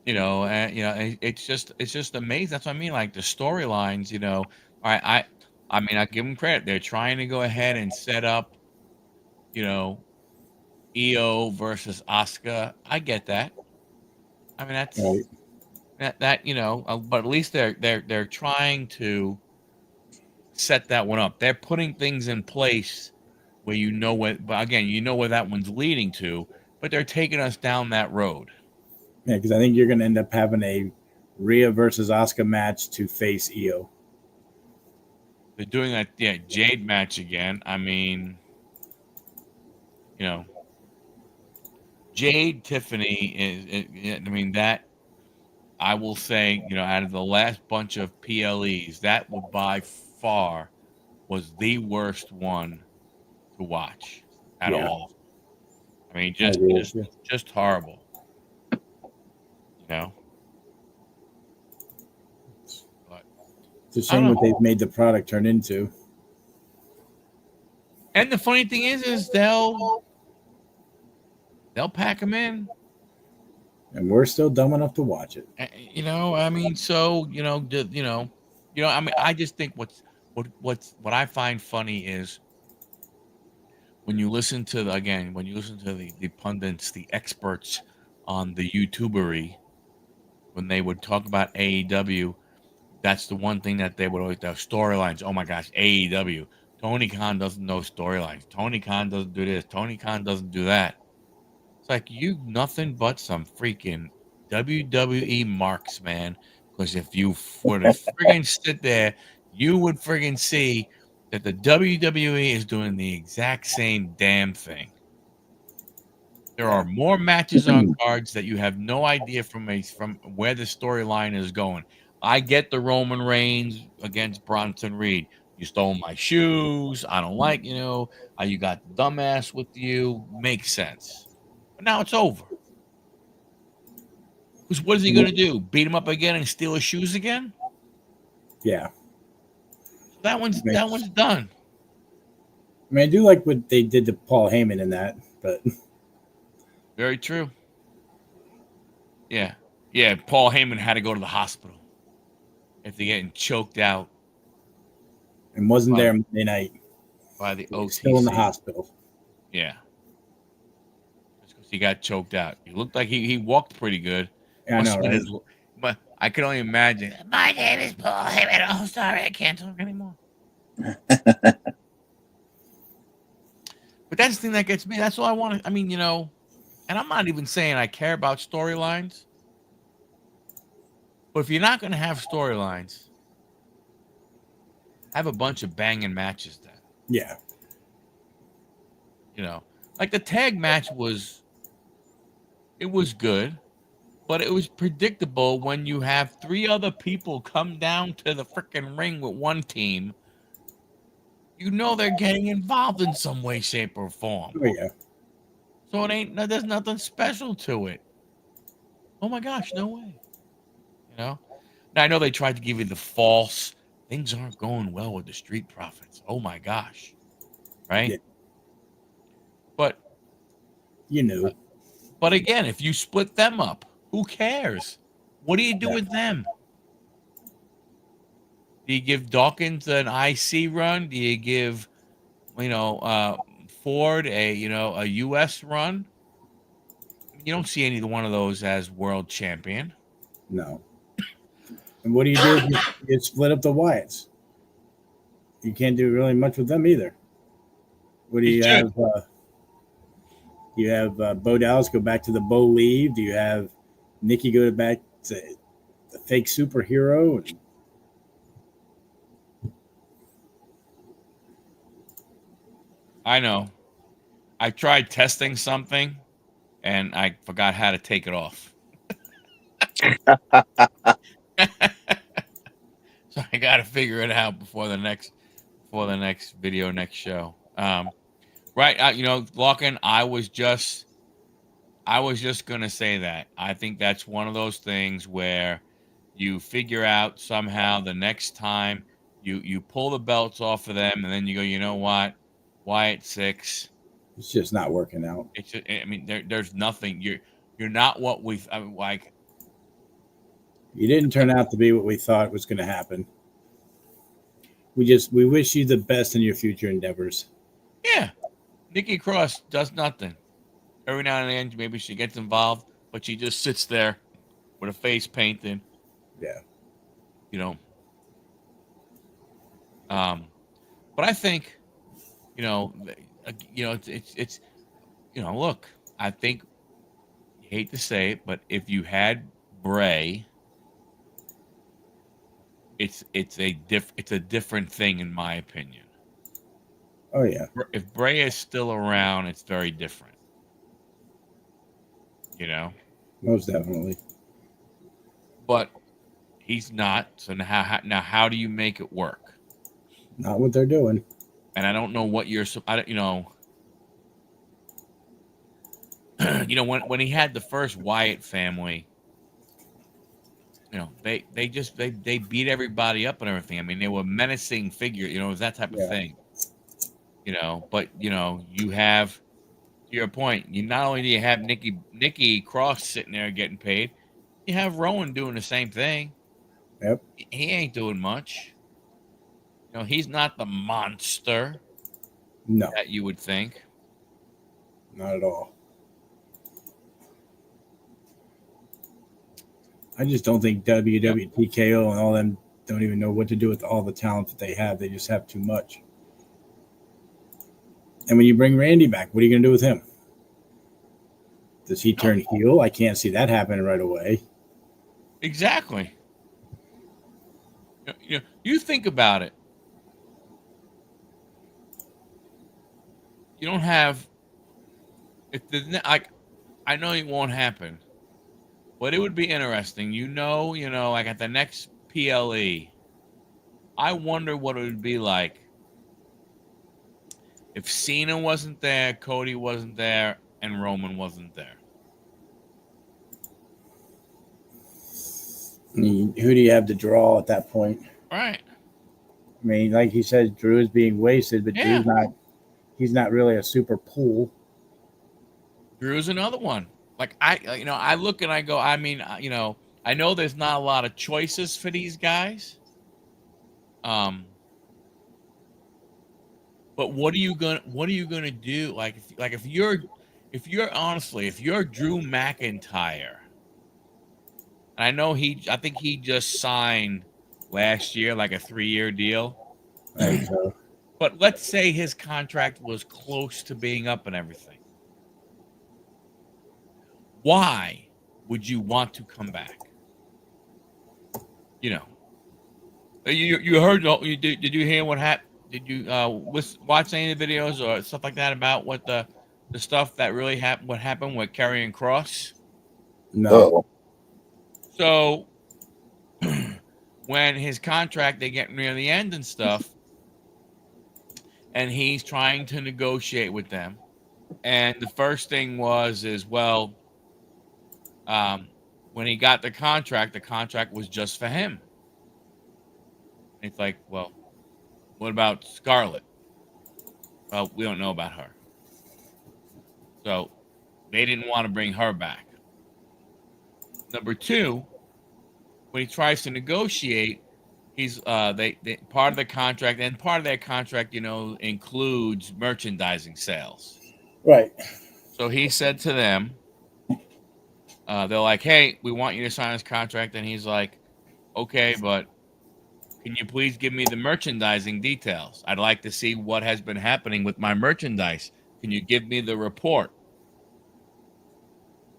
S1: It's just amazing. That's what I mean. Like the storylines, I mean, I give them credit. They're trying to go ahead and set up, Io versus Asuka. I get that. I mean, that's
S2: Right.
S1: but at least they're trying to set that one up. They're putting things in place where but again, where that one's leading to, but they're taking us down that road.
S2: Yeah, because I think you're going to end up having a Rhea versus Asuka match to face Io.
S1: They're doing that, Jade match again. I mean, Jade Tiffany I mean, that I will say, out of the last bunch of PLEs, that would by far was the worst one to watch at all. I mean, just horrible. But
S2: it's a shame what they've made the product turn into.
S1: And the funny thing is they'll pack them in,
S2: and we're still dumb enough to watch it.
S1: I mean, so I mean, I just think what I find funny is when you listen to the pundits, the experts on the YouTubery, when they would talk about AEW, that's the one thing that they would always, the storylines. Oh my gosh, AEW. Tony Khan doesn't know storylines. Tony Khan doesn't do this. Tony Khan doesn't do that. It's like you nothing but some freaking WWE marks, man. Because if you were to friggin' sit there, you would friggin' see that the WWE is doing the exact same damn thing. There are more matches on cards that you have no idea from where the storyline is going. I get the Roman Reigns against Bronson Reed. You stole my shoes. I don't like, you got the dumbass with you. Makes sense. But now it's over. Because what is he going to do? Beat him up again and steal his shoes again?
S2: Yeah.
S1: So that one's done.
S2: I mean, I do like what they did to Paul Heyman in that, but
S1: very true. Yeah. Yeah, Paul Heyman had to go to the hospital after getting choked out.
S2: And wasn't there Monday night.
S1: By the OTC.
S2: Still in the hospital.
S1: Yeah. Just because he got choked out. He looked like he walked pretty good.
S2: Yeah, I know, right?
S1: But I can only imagine. My name is Paul Heyman. Oh, sorry, I can't talk anymore. But that's the thing that gets me. That's all I want to. I mean, and I'm not even saying I care about storylines. But if you're not going to have storylines, have a bunch of banging matches then.
S2: Yeah.
S1: Like the tag match was good, but it was predictable when you have three other people come down to the freaking ring with one team. They're getting involved in some way, shape, or form.
S2: Oh, yeah.
S1: So there's nothing special to it. Oh my gosh, no way. Now I know they tried to give you the false things aren't going well with the Street Profits. Oh my gosh. Right?
S2: Yeah.
S1: But But again, if you split them up, who cares? What do you do with them? Do you give Dawkins an IC run? Do you give, afford a U.S. run, you don't see any one of those as world champion.
S2: No. And what do? You split up the Wyatts. You can't do really much with them either. What do you have? You have Bo Dallas go back to the Bo leave. Do you have Nikki go back to the fake superhero?
S1: I know. I tried testing something, and I forgot how to take it off. So I got to figure it out before the next video, next show. Right. Larkin, I was just gonna say that. I think that's one of those things where you figure out somehow the next time you pull the belts off of them, and then you go, you know what, Wyatt 6.
S2: It's just not working out.
S1: It's just, I mean, there's nothing. You're not what we like.
S2: You didn't turn out to be what we thought was going to happen. We wish you the best in your future endeavors.
S1: Yeah, Nikki Cross does nothing. Every now and then, maybe she gets involved, but she just sits there with a face painted.
S2: Yeah.
S1: But I think, it's look, I think, you hate to say it, but if you had Bray, it's a different thing, in my opinion.
S2: Oh yeah.
S1: If Bray is still around, it's very different.
S2: Most definitely.
S1: But he's not. So now how do you make it work?
S2: Not what they're doing.
S1: And I don't know what when he had the first Wyatt family, they beat everybody up and everything. I mean, they were menacing figure, it was that type of thing. But you have, to your point, you not only do you have Nikki Cross sitting there getting paid, you have Rowan doing the same thing.
S2: Yep.
S1: He ain't doing much. He's not the monster that you would think.
S2: Not at all. I just don't think TKO and all them don't even know what to do with all the talent that they have. They just have too much. And when you bring Randy back, what are you going to do with him? Does he turn heel? I can't see that happening right away.
S1: Exactly. You think about it. You don't have, I know it won't happen, but it would be interesting. Like at the next PLE, I wonder what it would be like if Cena wasn't there, Cody wasn't there, and Roman wasn't there.
S2: I mean, who do you have to draw at that point?
S1: Right.
S2: I mean, like he said, Drew is being wasted, but he's not really a super pull.
S1: Drew's another one. Like I look and I go, I mean, I know there's not a lot of choices for these guys. But what are you gonna do? If you're Drew McIntyre, and I think he just signed last year, like a 3-year deal.
S2: Right, so.
S1: But let's say his contract was close to being up and everything. Why would you want to come back? You heard? Did you hear what happened? Did you watch any of the videos or stuff like that about what the stuff that really happened? What happened with Karrion Kross?
S2: No.
S1: So when his contract, they get near the end and stuff, and he's trying to negotiate with them, and the first thing when he got the contract was just for him. It's like, well, what about Scarlett? Well, we don't know about her. So they didn't want to bring her back. Number two, when he tries to negotiate, He's they part of the contract, and part of their contract, includes merchandising sales.
S2: Right.
S1: So he said to them, they're like, "Hey, we want you to sign this contract," and he's like, "Okay, but can you please give me the merchandising details? I'd like to see what has been happening with my merchandise. Can you give me the report?"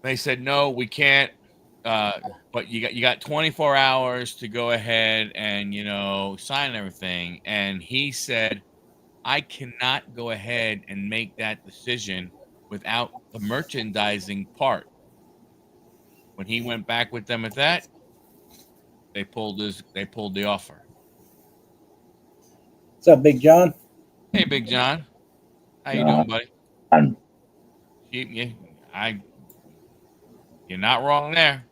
S1: They said, "No, we can't. Uh, but you got 24 hours to go ahead and sign everything." And he said, "I cannot go ahead and make that decision without the merchandising part." When he went back with them at that, they pulled the offer.
S2: What's up, Big John?
S1: Hey, Big John, how you
S3: Uh,
S1: doing, buddy?
S3: I'm
S1: You, I, you're not wrong there.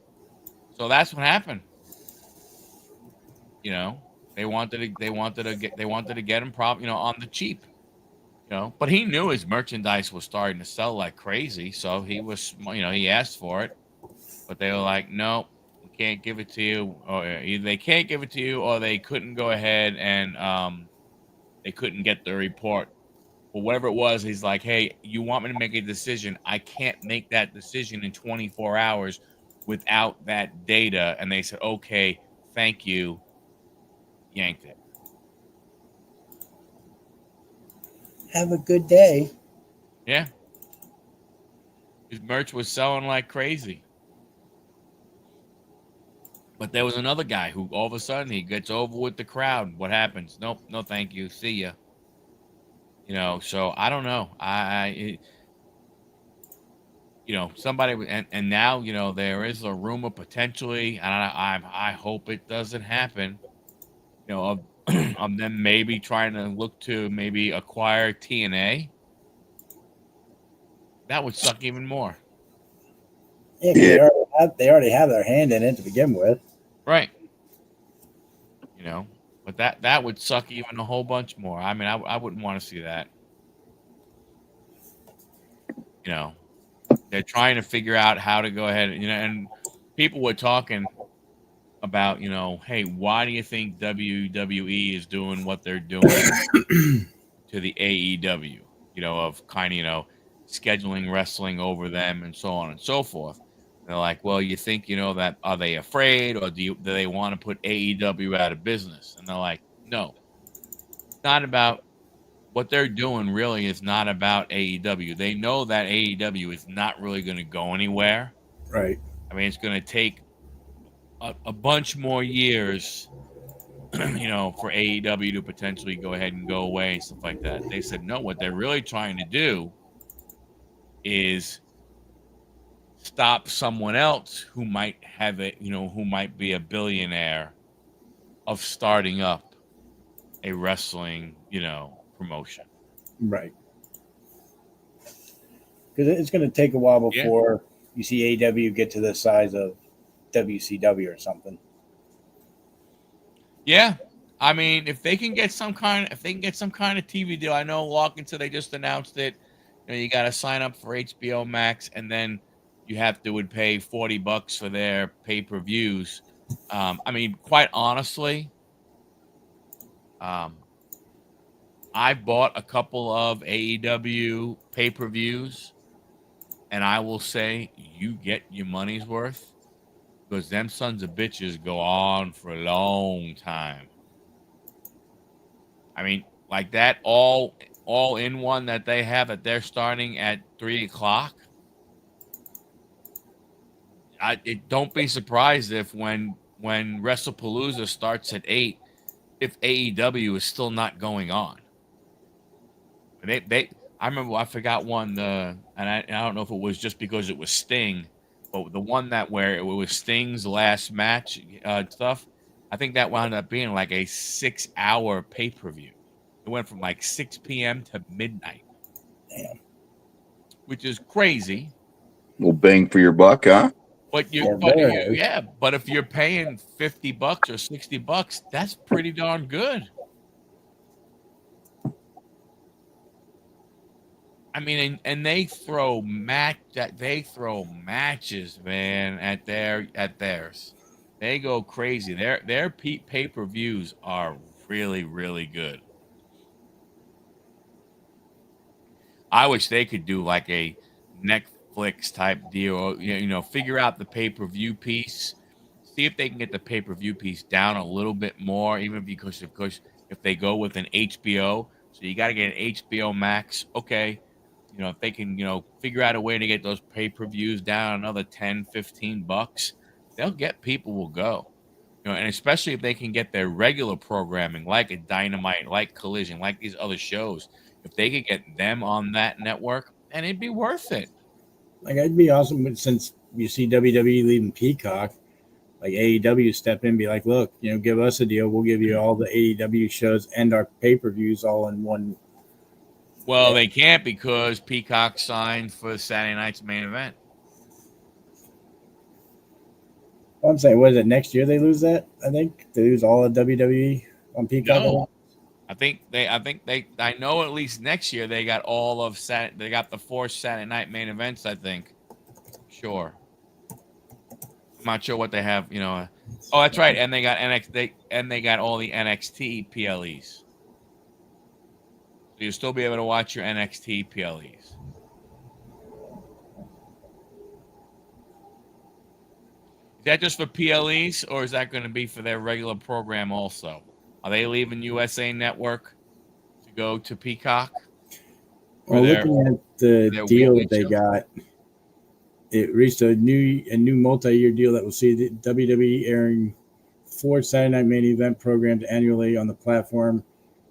S1: So that's what happened. You know, they wanted to get him on the cheap. But he knew his merchandise was starting to sell like crazy, so he asked for it, but they were like, "No, we can't give it to you," or either they can't give it to you, or they couldn't go ahead and they couldn't get the report. But whatever it was, he's like, "Hey, you want me to make a decision? I can't make that decision in 24 hours without that data." And they said, "Okay, thank you." Yanked it.
S2: Have a good day.
S1: Yeah, his merch was selling like crazy. But there was another guy who all of a sudden he gets over with the crowd. What happens? Nope, no, thank you. See ya. So I don't know. Somebody, and now there is a rumor potentially, and I hope it doesn't happen. Of of them maybe trying to look to maybe acquire TNA. That would suck even more.
S2: Yeah, 'cause
S3: yeah,
S2: they already have their hand in it to begin with.
S1: Right. You know, but that would suck even a whole bunch more. I mean, I wouldn't want to see that. You know, they're trying to figure out how to go ahead, and people were talking about, hey, why do you think WWE is doing what they're doing to the AEW? Of kind of, scheduling wrestling over them and so on and so forth. They're like, well, you think, that are they afraid, or do they want to put AEW out of business? And they're like, no, it's not about what they're doing. Really, is not about AEW. They know that AEW is not really going to go anywhere.
S2: Right.
S1: I mean, it's going to take a bunch more years, for AEW to potentially go ahead and go away and stuff like that. They said no. What they're really trying to do is stop someone else who might have it, who might be a billionaire, of starting up a wrestling, promotion.
S2: Right. Because it's going to take a while
S1: Yeah.
S2: before you see AW get to the size of WCW or something.
S1: Yeah. I mean, if they can get some kind of TV deal. I know Walking they just announced it. You got to sign up for HBO Max, and then you would pay $40 for their pay-per-views. I mean, quite honestly, I bought a couple of AEW pay-per-views, and I will say you get your money's worth, because them sons of bitches go on for a long time. I mean, like that all in one that they have, that they're starting at 3 o'clock. Don't be surprised if when WrestlePalooza starts at 8, if AEW is still not going on. I remember, I forgot one, and I don't know if it was just because it was Sting, but the one that where it was Sting's last match stuff. I think that wound up being like a 6-hour pay-per-view. It went from like 6 p.m. to midnight.
S2: Damn.
S1: Which is crazy.
S3: little bang for your buck, huh?
S1: But
S2: Very.
S1: but if you're paying $50 or $60, that's pretty darn good. I mean, and they throw matches, man, at theirs. They go crazy. Their pay-per-views are really, really good. I wish they could do like a Netflix type deal, or, figure out the pay-per-view piece. See if they can get the pay-per-view piece down a little bit more, even because of course if they go with an HBO, so you got to get an HBO Max. Okay, if they can, figure out a way to get those pay-per-views down another 10, $15, they'll get people will go. And especially if they can get their regular programming like a Dynamite, like Collision, like these other shows, if they could get them on that network, and it'd be worth it.
S2: Like it'd be awesome since you see WWE leaving Peacock, like AEW step in, and be like, look, give us a deal. We'll give you all the AEW shows and our pay-per-views all in one.
S1: Well, they can't because Peacock signed for Saturday night's main event.
S2: I'm saying, what is it, next year they lose that? I think they lose all of WWE on Peacock.
S1: No, I know at least next year they got all of they got the 4 Saturday night main events, I think. Sure. I'm not sure what they have, Oh, that's right. And they got they got all the NXT PLEs. So you'll still be able to watch your NXT PLEs. Is that just for PLEs, or is that going to be for their regular program also? Are they leaving USA Network to go to Peacock?
S2: Well, looking at the deal that they got, it reached a new multi-year deal that will see the WWE airing 4 Saturday night main event programs annually on the platform.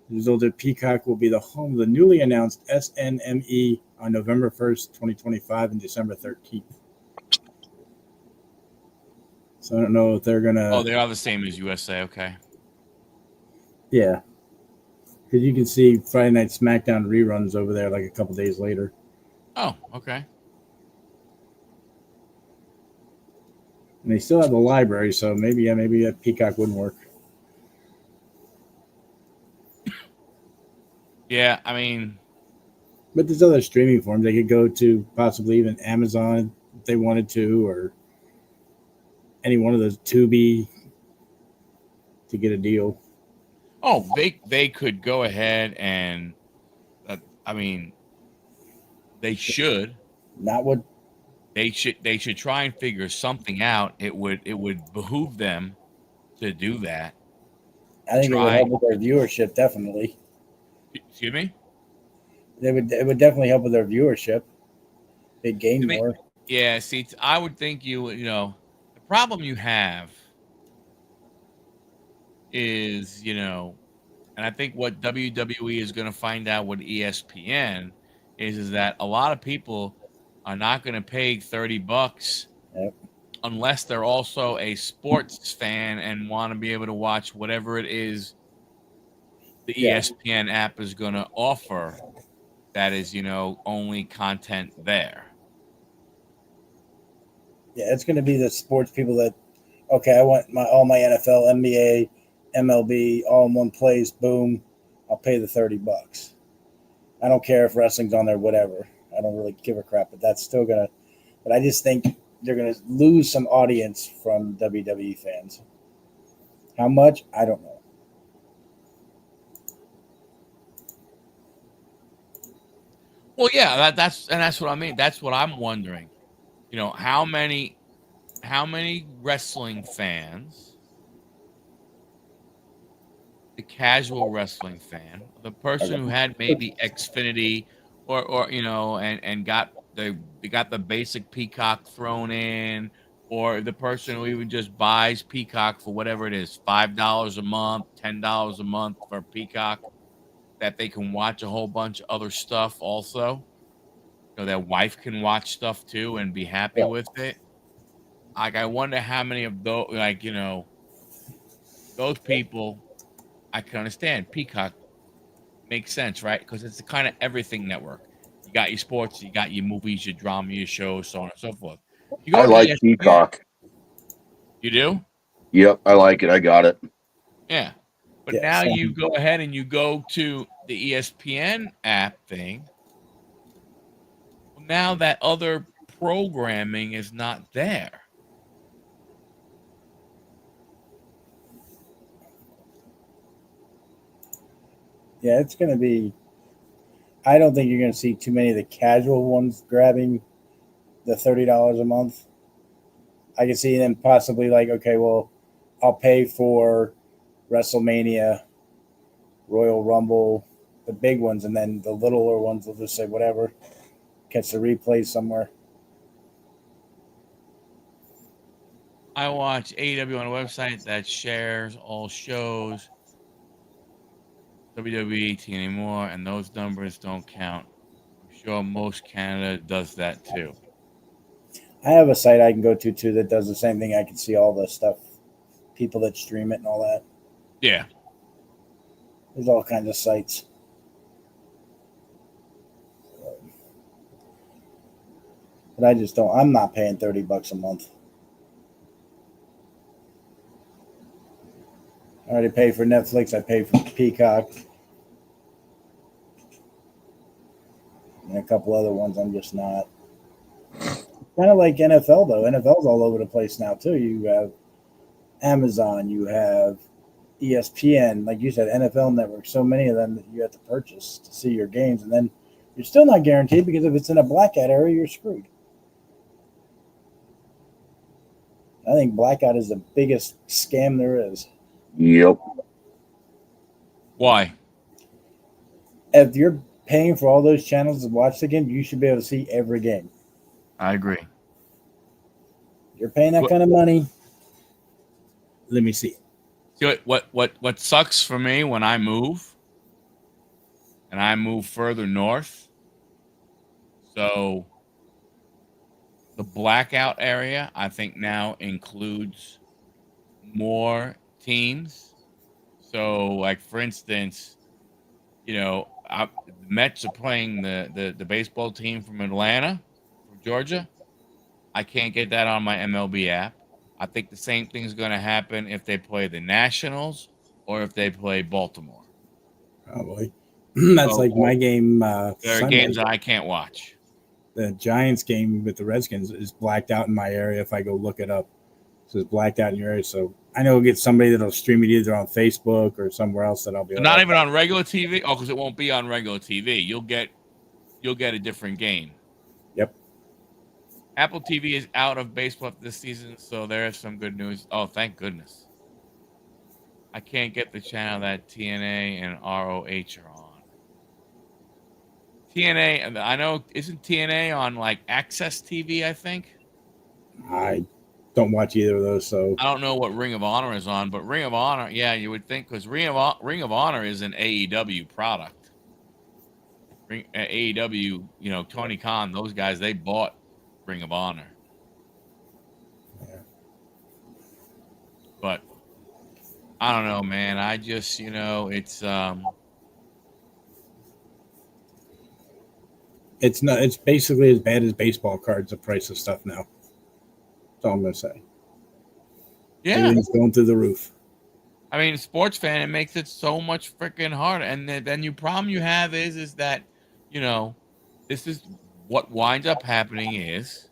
S2: The result of Peacock will be the home of the newly announced SNME on November 1st, 2025 and December 13th. So I don't know if they're gonna.
S1: Oh, they are the same as USA. Okay.
S2: Yeah, because you can see Friday Night SmackDown reruns over there like a couple days later.
S1: Oh, okay.
S2: And they still have the library, so maybe a Peacock wouldn't work.
S1: Yeah, I mean,
S2: but there's other streaming forms they could go to, possibly even Amazon if they wanted to, or any one of those Tubi to get a deal.
S1: Oh, they could go ahead and, I mean, they should.
S2: Not what
S1: they should try and figure something out. It would behoove them to do that.
S2: I think it would help with their viewership, definitely.
S1: Excuse me?
S2: It would definitely help with their viewership. They'd gain more.
S1: Yeah, see, I would think the problem you have is, and I think what WWE is going to find out with ESPN is that a lot of people are not going to pay $30 unless they're also a sports fan and want to be able to watch whatever it is the ESPN app is going to offer that is, only content there.
S2: Yeah, it's going to be the sports people that, okay, I want all my NFL, NBA, MLB all in one place. Boom, I'll pay the $30. I don't care if wrestling's on there, whatever. I don't really give a crap, but that's still gonna. But I just think they're gonna lose some audience from WWE fans. How much? I don't know.
S1: Well, yeah, that's what I mean. That's what I'm wondering. How many wrestling fans, the casual wrestling fan, the person who had maybe Xfinity or and got the basic Peacock thrown in, or the person who even just buys Peacock for whatever it is, $5 a month, $10 a month for Peacock, that they can watch a whole bunch of other stuff also. Their wife can watch stuff too and be happy with it. Like, I wonder how many of those, those people, I can understand. Peacock makes sense, right? Because it's the kind of everything network. You got your sports, you got your movies, your drama, your shows, so on and so forth.
S3: I like Peacock.
S1: You do?
S3: Yep, I like it. I got it.
S1: Yeah. But now you go ahead and you go to the ESPN app thing. Now that other programming is not there.
S2: Yeah, it's going to be. I don't think you're going to see too many of the casual ones grabbing the $30 a month. I can see them possibly like, okay, well, I'll pay for WrestleMania, Royal Rumble, the big ones, and then the littler ones will just say whatever, catch the replay somewhere.
S1: I watch AEW on a website that shares all shows, WWE, TNA more, and those numbers don't count. I'm sure most Canada does that too.
S2: I have a site I can go to too that does the same thing. I can see all the stuff, people that stream it and all that.
S1: Yeah.
S2: There's all kinds of sites. But I just don't. I'm not paying $30 a month. I already pay for Netflix. I pay for Peacock. And a couple other ones I'm just not. Kind of like NFL, though. NFL's all over the place now, too. You have Amazon. You have ESPN. Like you said, NFL Network. So many of them that you have to purchase to see your games. And then you're still not guaranteed because if it's in a blackout area, you're screwed. I think blackout is the biggest scam there is.
S3: Yep.
S1: Why?
S2: If you're paying for all those channels to watch the game, you should be able to see every game.
S1: I agree.
S2: You're paying that kind of money. Let me see.
S1: See what sucks for me when I move, and I move further north. So the blackout area, I think now includes more teams. So, like for instance, the Mets are playing the baseball team from Atlanta, from Georgia. I can't get that on my MLB app. I think the same thing is going to happen if they play the Nationals or if they play Baltimore.
S2: Probably. That's like my game
S1: There are
S2: Sunday.
S1: games that I can't watch.
S2: The Giants game with the Redskins is blacked out in my area if I go look it up. So it's blacked out in your area. So I know I'll get somebody that'll stream it either on Facebook or somewhere else that I'll be able
S1: Not
S2: to.
S1: even on regular TV? Oh, because it won't be on regular TV. You'll get a different game.
S2: Yep.
S1: Apple TV is out of baseball this season, so there's some good news. Oh, thank goodness. I can't get the channel that TNA and ROH are on. TNA, I know, isn't TNA on like Access TV, I think?
S2: I don't watch either of those, so
S1: I don't know what Ring of Honor is on, but Ring of Honor, yeah, you would think, because Ring of Honor is an AEW product. AEW, Tony Khan, those guys, they bought Ring of Honor.
S2: yeah.
S1: But I don't know, man. I just,
S2: It's not. It's basically as bad as baseball cards. The price of stuff now. That's all I'm gonna say.
S1: yeah.
S2: Everything's going through the roof.
S1: I mean, sports fan, it makes it so much freaking hard. And then your problem you have is that, this is what winds up happening is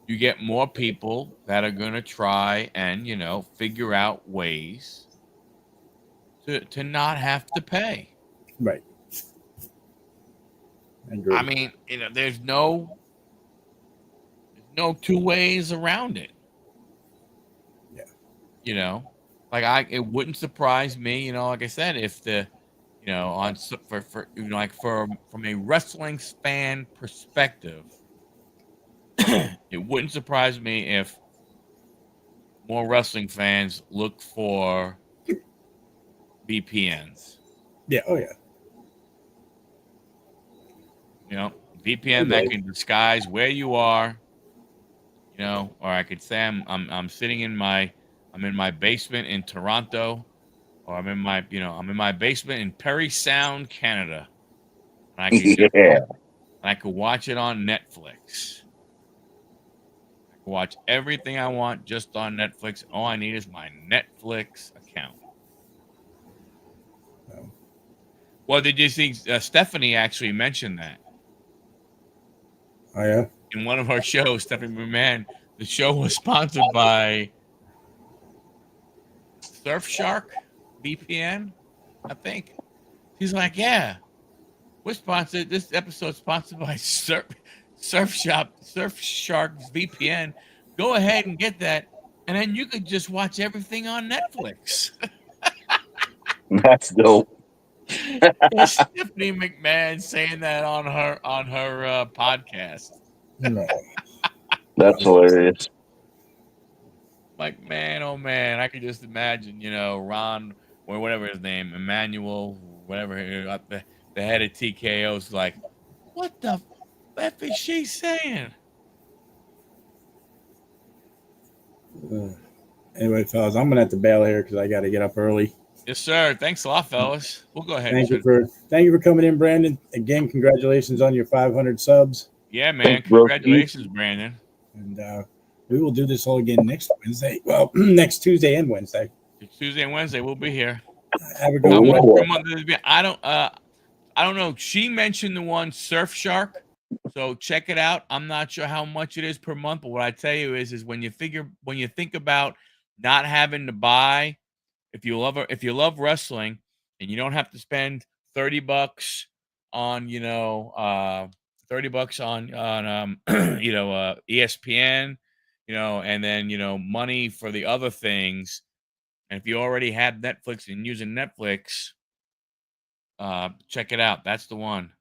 S1: you get more people that are going to try and, figure out ways to not have to pay.
S2: Right. I agree.
S1: I mean, there's no two ways around it.
S2: Yeah.
S1: Like it wouldn't surprise me, like I said, if the, from a wrestling fan perspective, it wouldn't surprise me if more wrestling fans look for VPNs.
S2: Yeah. Oh yeah.
S1: VPN that can disguise where you are. Or I could say I'm sitting in my basement in Toronto, or I'm in my basement in Perry Sound, Canada, and I could watch it on Netflix. I can watch everything I want just on Netflix. All I need is my Netflix account.
S2: Oh.
S1: Well, did you see Stephanie actually mentioned that?
S2: Oh yeah.
S1: In one of our shows, Stephanie McMahon, the show was sponsored by Surfshark VPN, I think. She's like, yeah, we're sponsored. This episode sponsored by Surfshark VPN. Go ahead and get that, and then you could just watch everything on Netflix.
S3: That's dope.
S1: It's Stephanie McMahon saying that on her podcast.
S2: No.
S3: That's hilarious.
S1: Like, man, oh man, I could just imagine, Ron or whatever his name, Emmanuel, whatever, the head of TKO's like, what the f is she saying?
S2: Anyway, fellas, I'm gonna have to bail here because I got to get up early.
S1: Yes, sir. Thanks a lot, fellas. We'll go ahead.
S2: Thank you for coming in, Brandon. Again, congratulations on your 500 subs.
S1: Yeah, man.
S3: Thanks, bro.
S1: Congratulations, Brandon.
S2: And we will do this all again next Wednesday. Well, next Tuesday and Wednesday.
S1: Tuesday and Wednesday, we'll be here.
S2: Have a good one.
S1: I don't know. She mentioned the one Surfshark, so check it out. I'm not sure how much it is per month, but what I tell you is when you think about not having to buy, if you love wrestling and you don't have to spend $30 on $30 on ESPN, and then money for the other things. And if you already have Netflix and using Netflix, check it out. That's the one.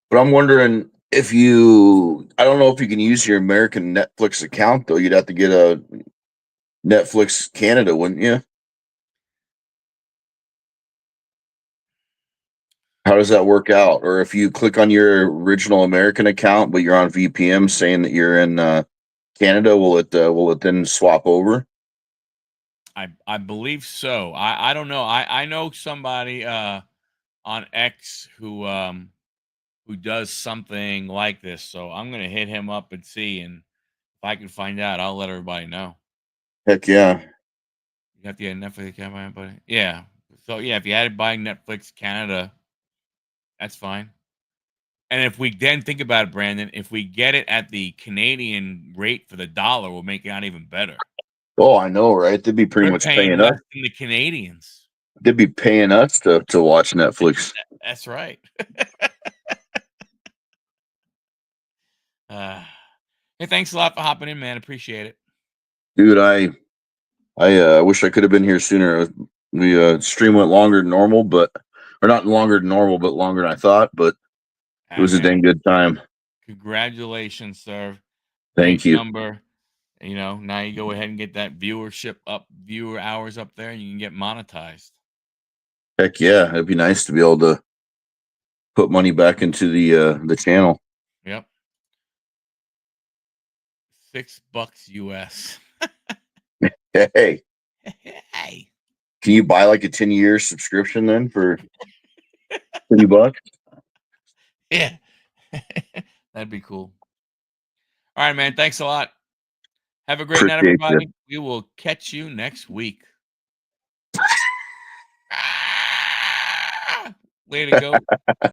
S3: But I'm wondering I don't know if you can use your American Netflix account, though. You'd have to get a Netflix Canada, wouldn't you? How does that work out? Or if you click on your original American account, but you're on VPN saying that you're in Canada, will it then swap over?
S1: I believe so. I don't know. I know somebody on X who does something like this. So I'm gonna hit him up and see, and if I can find out, I'll let everybody know.
S3: Heck yeah.
S1: You got the Netflix account, buddy? Yeah. So yeah, if you had to buy Netflix Canada, that's fine. And if we then think about it, Brandon, if we get it at the Canadian rate for the dollar, we'll make it out even better.
S3: Oh, I know, right? They'd be pretty much paying
S1: less
S3: us.
S1: than the Canadians.
S3: They'd be paying us to watch Netflix.
S1: That's right. Hey, thanks a lot for hopping in, man. Appreciate it.
S3: Dude, I wish I could have been here sooner. The stream went longer than normal, but not longer than normal, but longer than I thought. But it was a dang good time.
S1: Congratulations, sir.
S3: Thank you.
S1: Number. Now you go ahead and get that viewer hours up there, and you can get monetized.
S3: Heck yeah, it'd be nice to be able to put money back into the channel.
S1: Yep. $6 US.
S3: Hey.
S1: Hey.
S3: Can you buy like a 10-year subscription then for $20?
S1: Yeah. That'd be cool. All right, man. Thanks a lot. Have a great night, everybody. We will catch you next week. Way to go.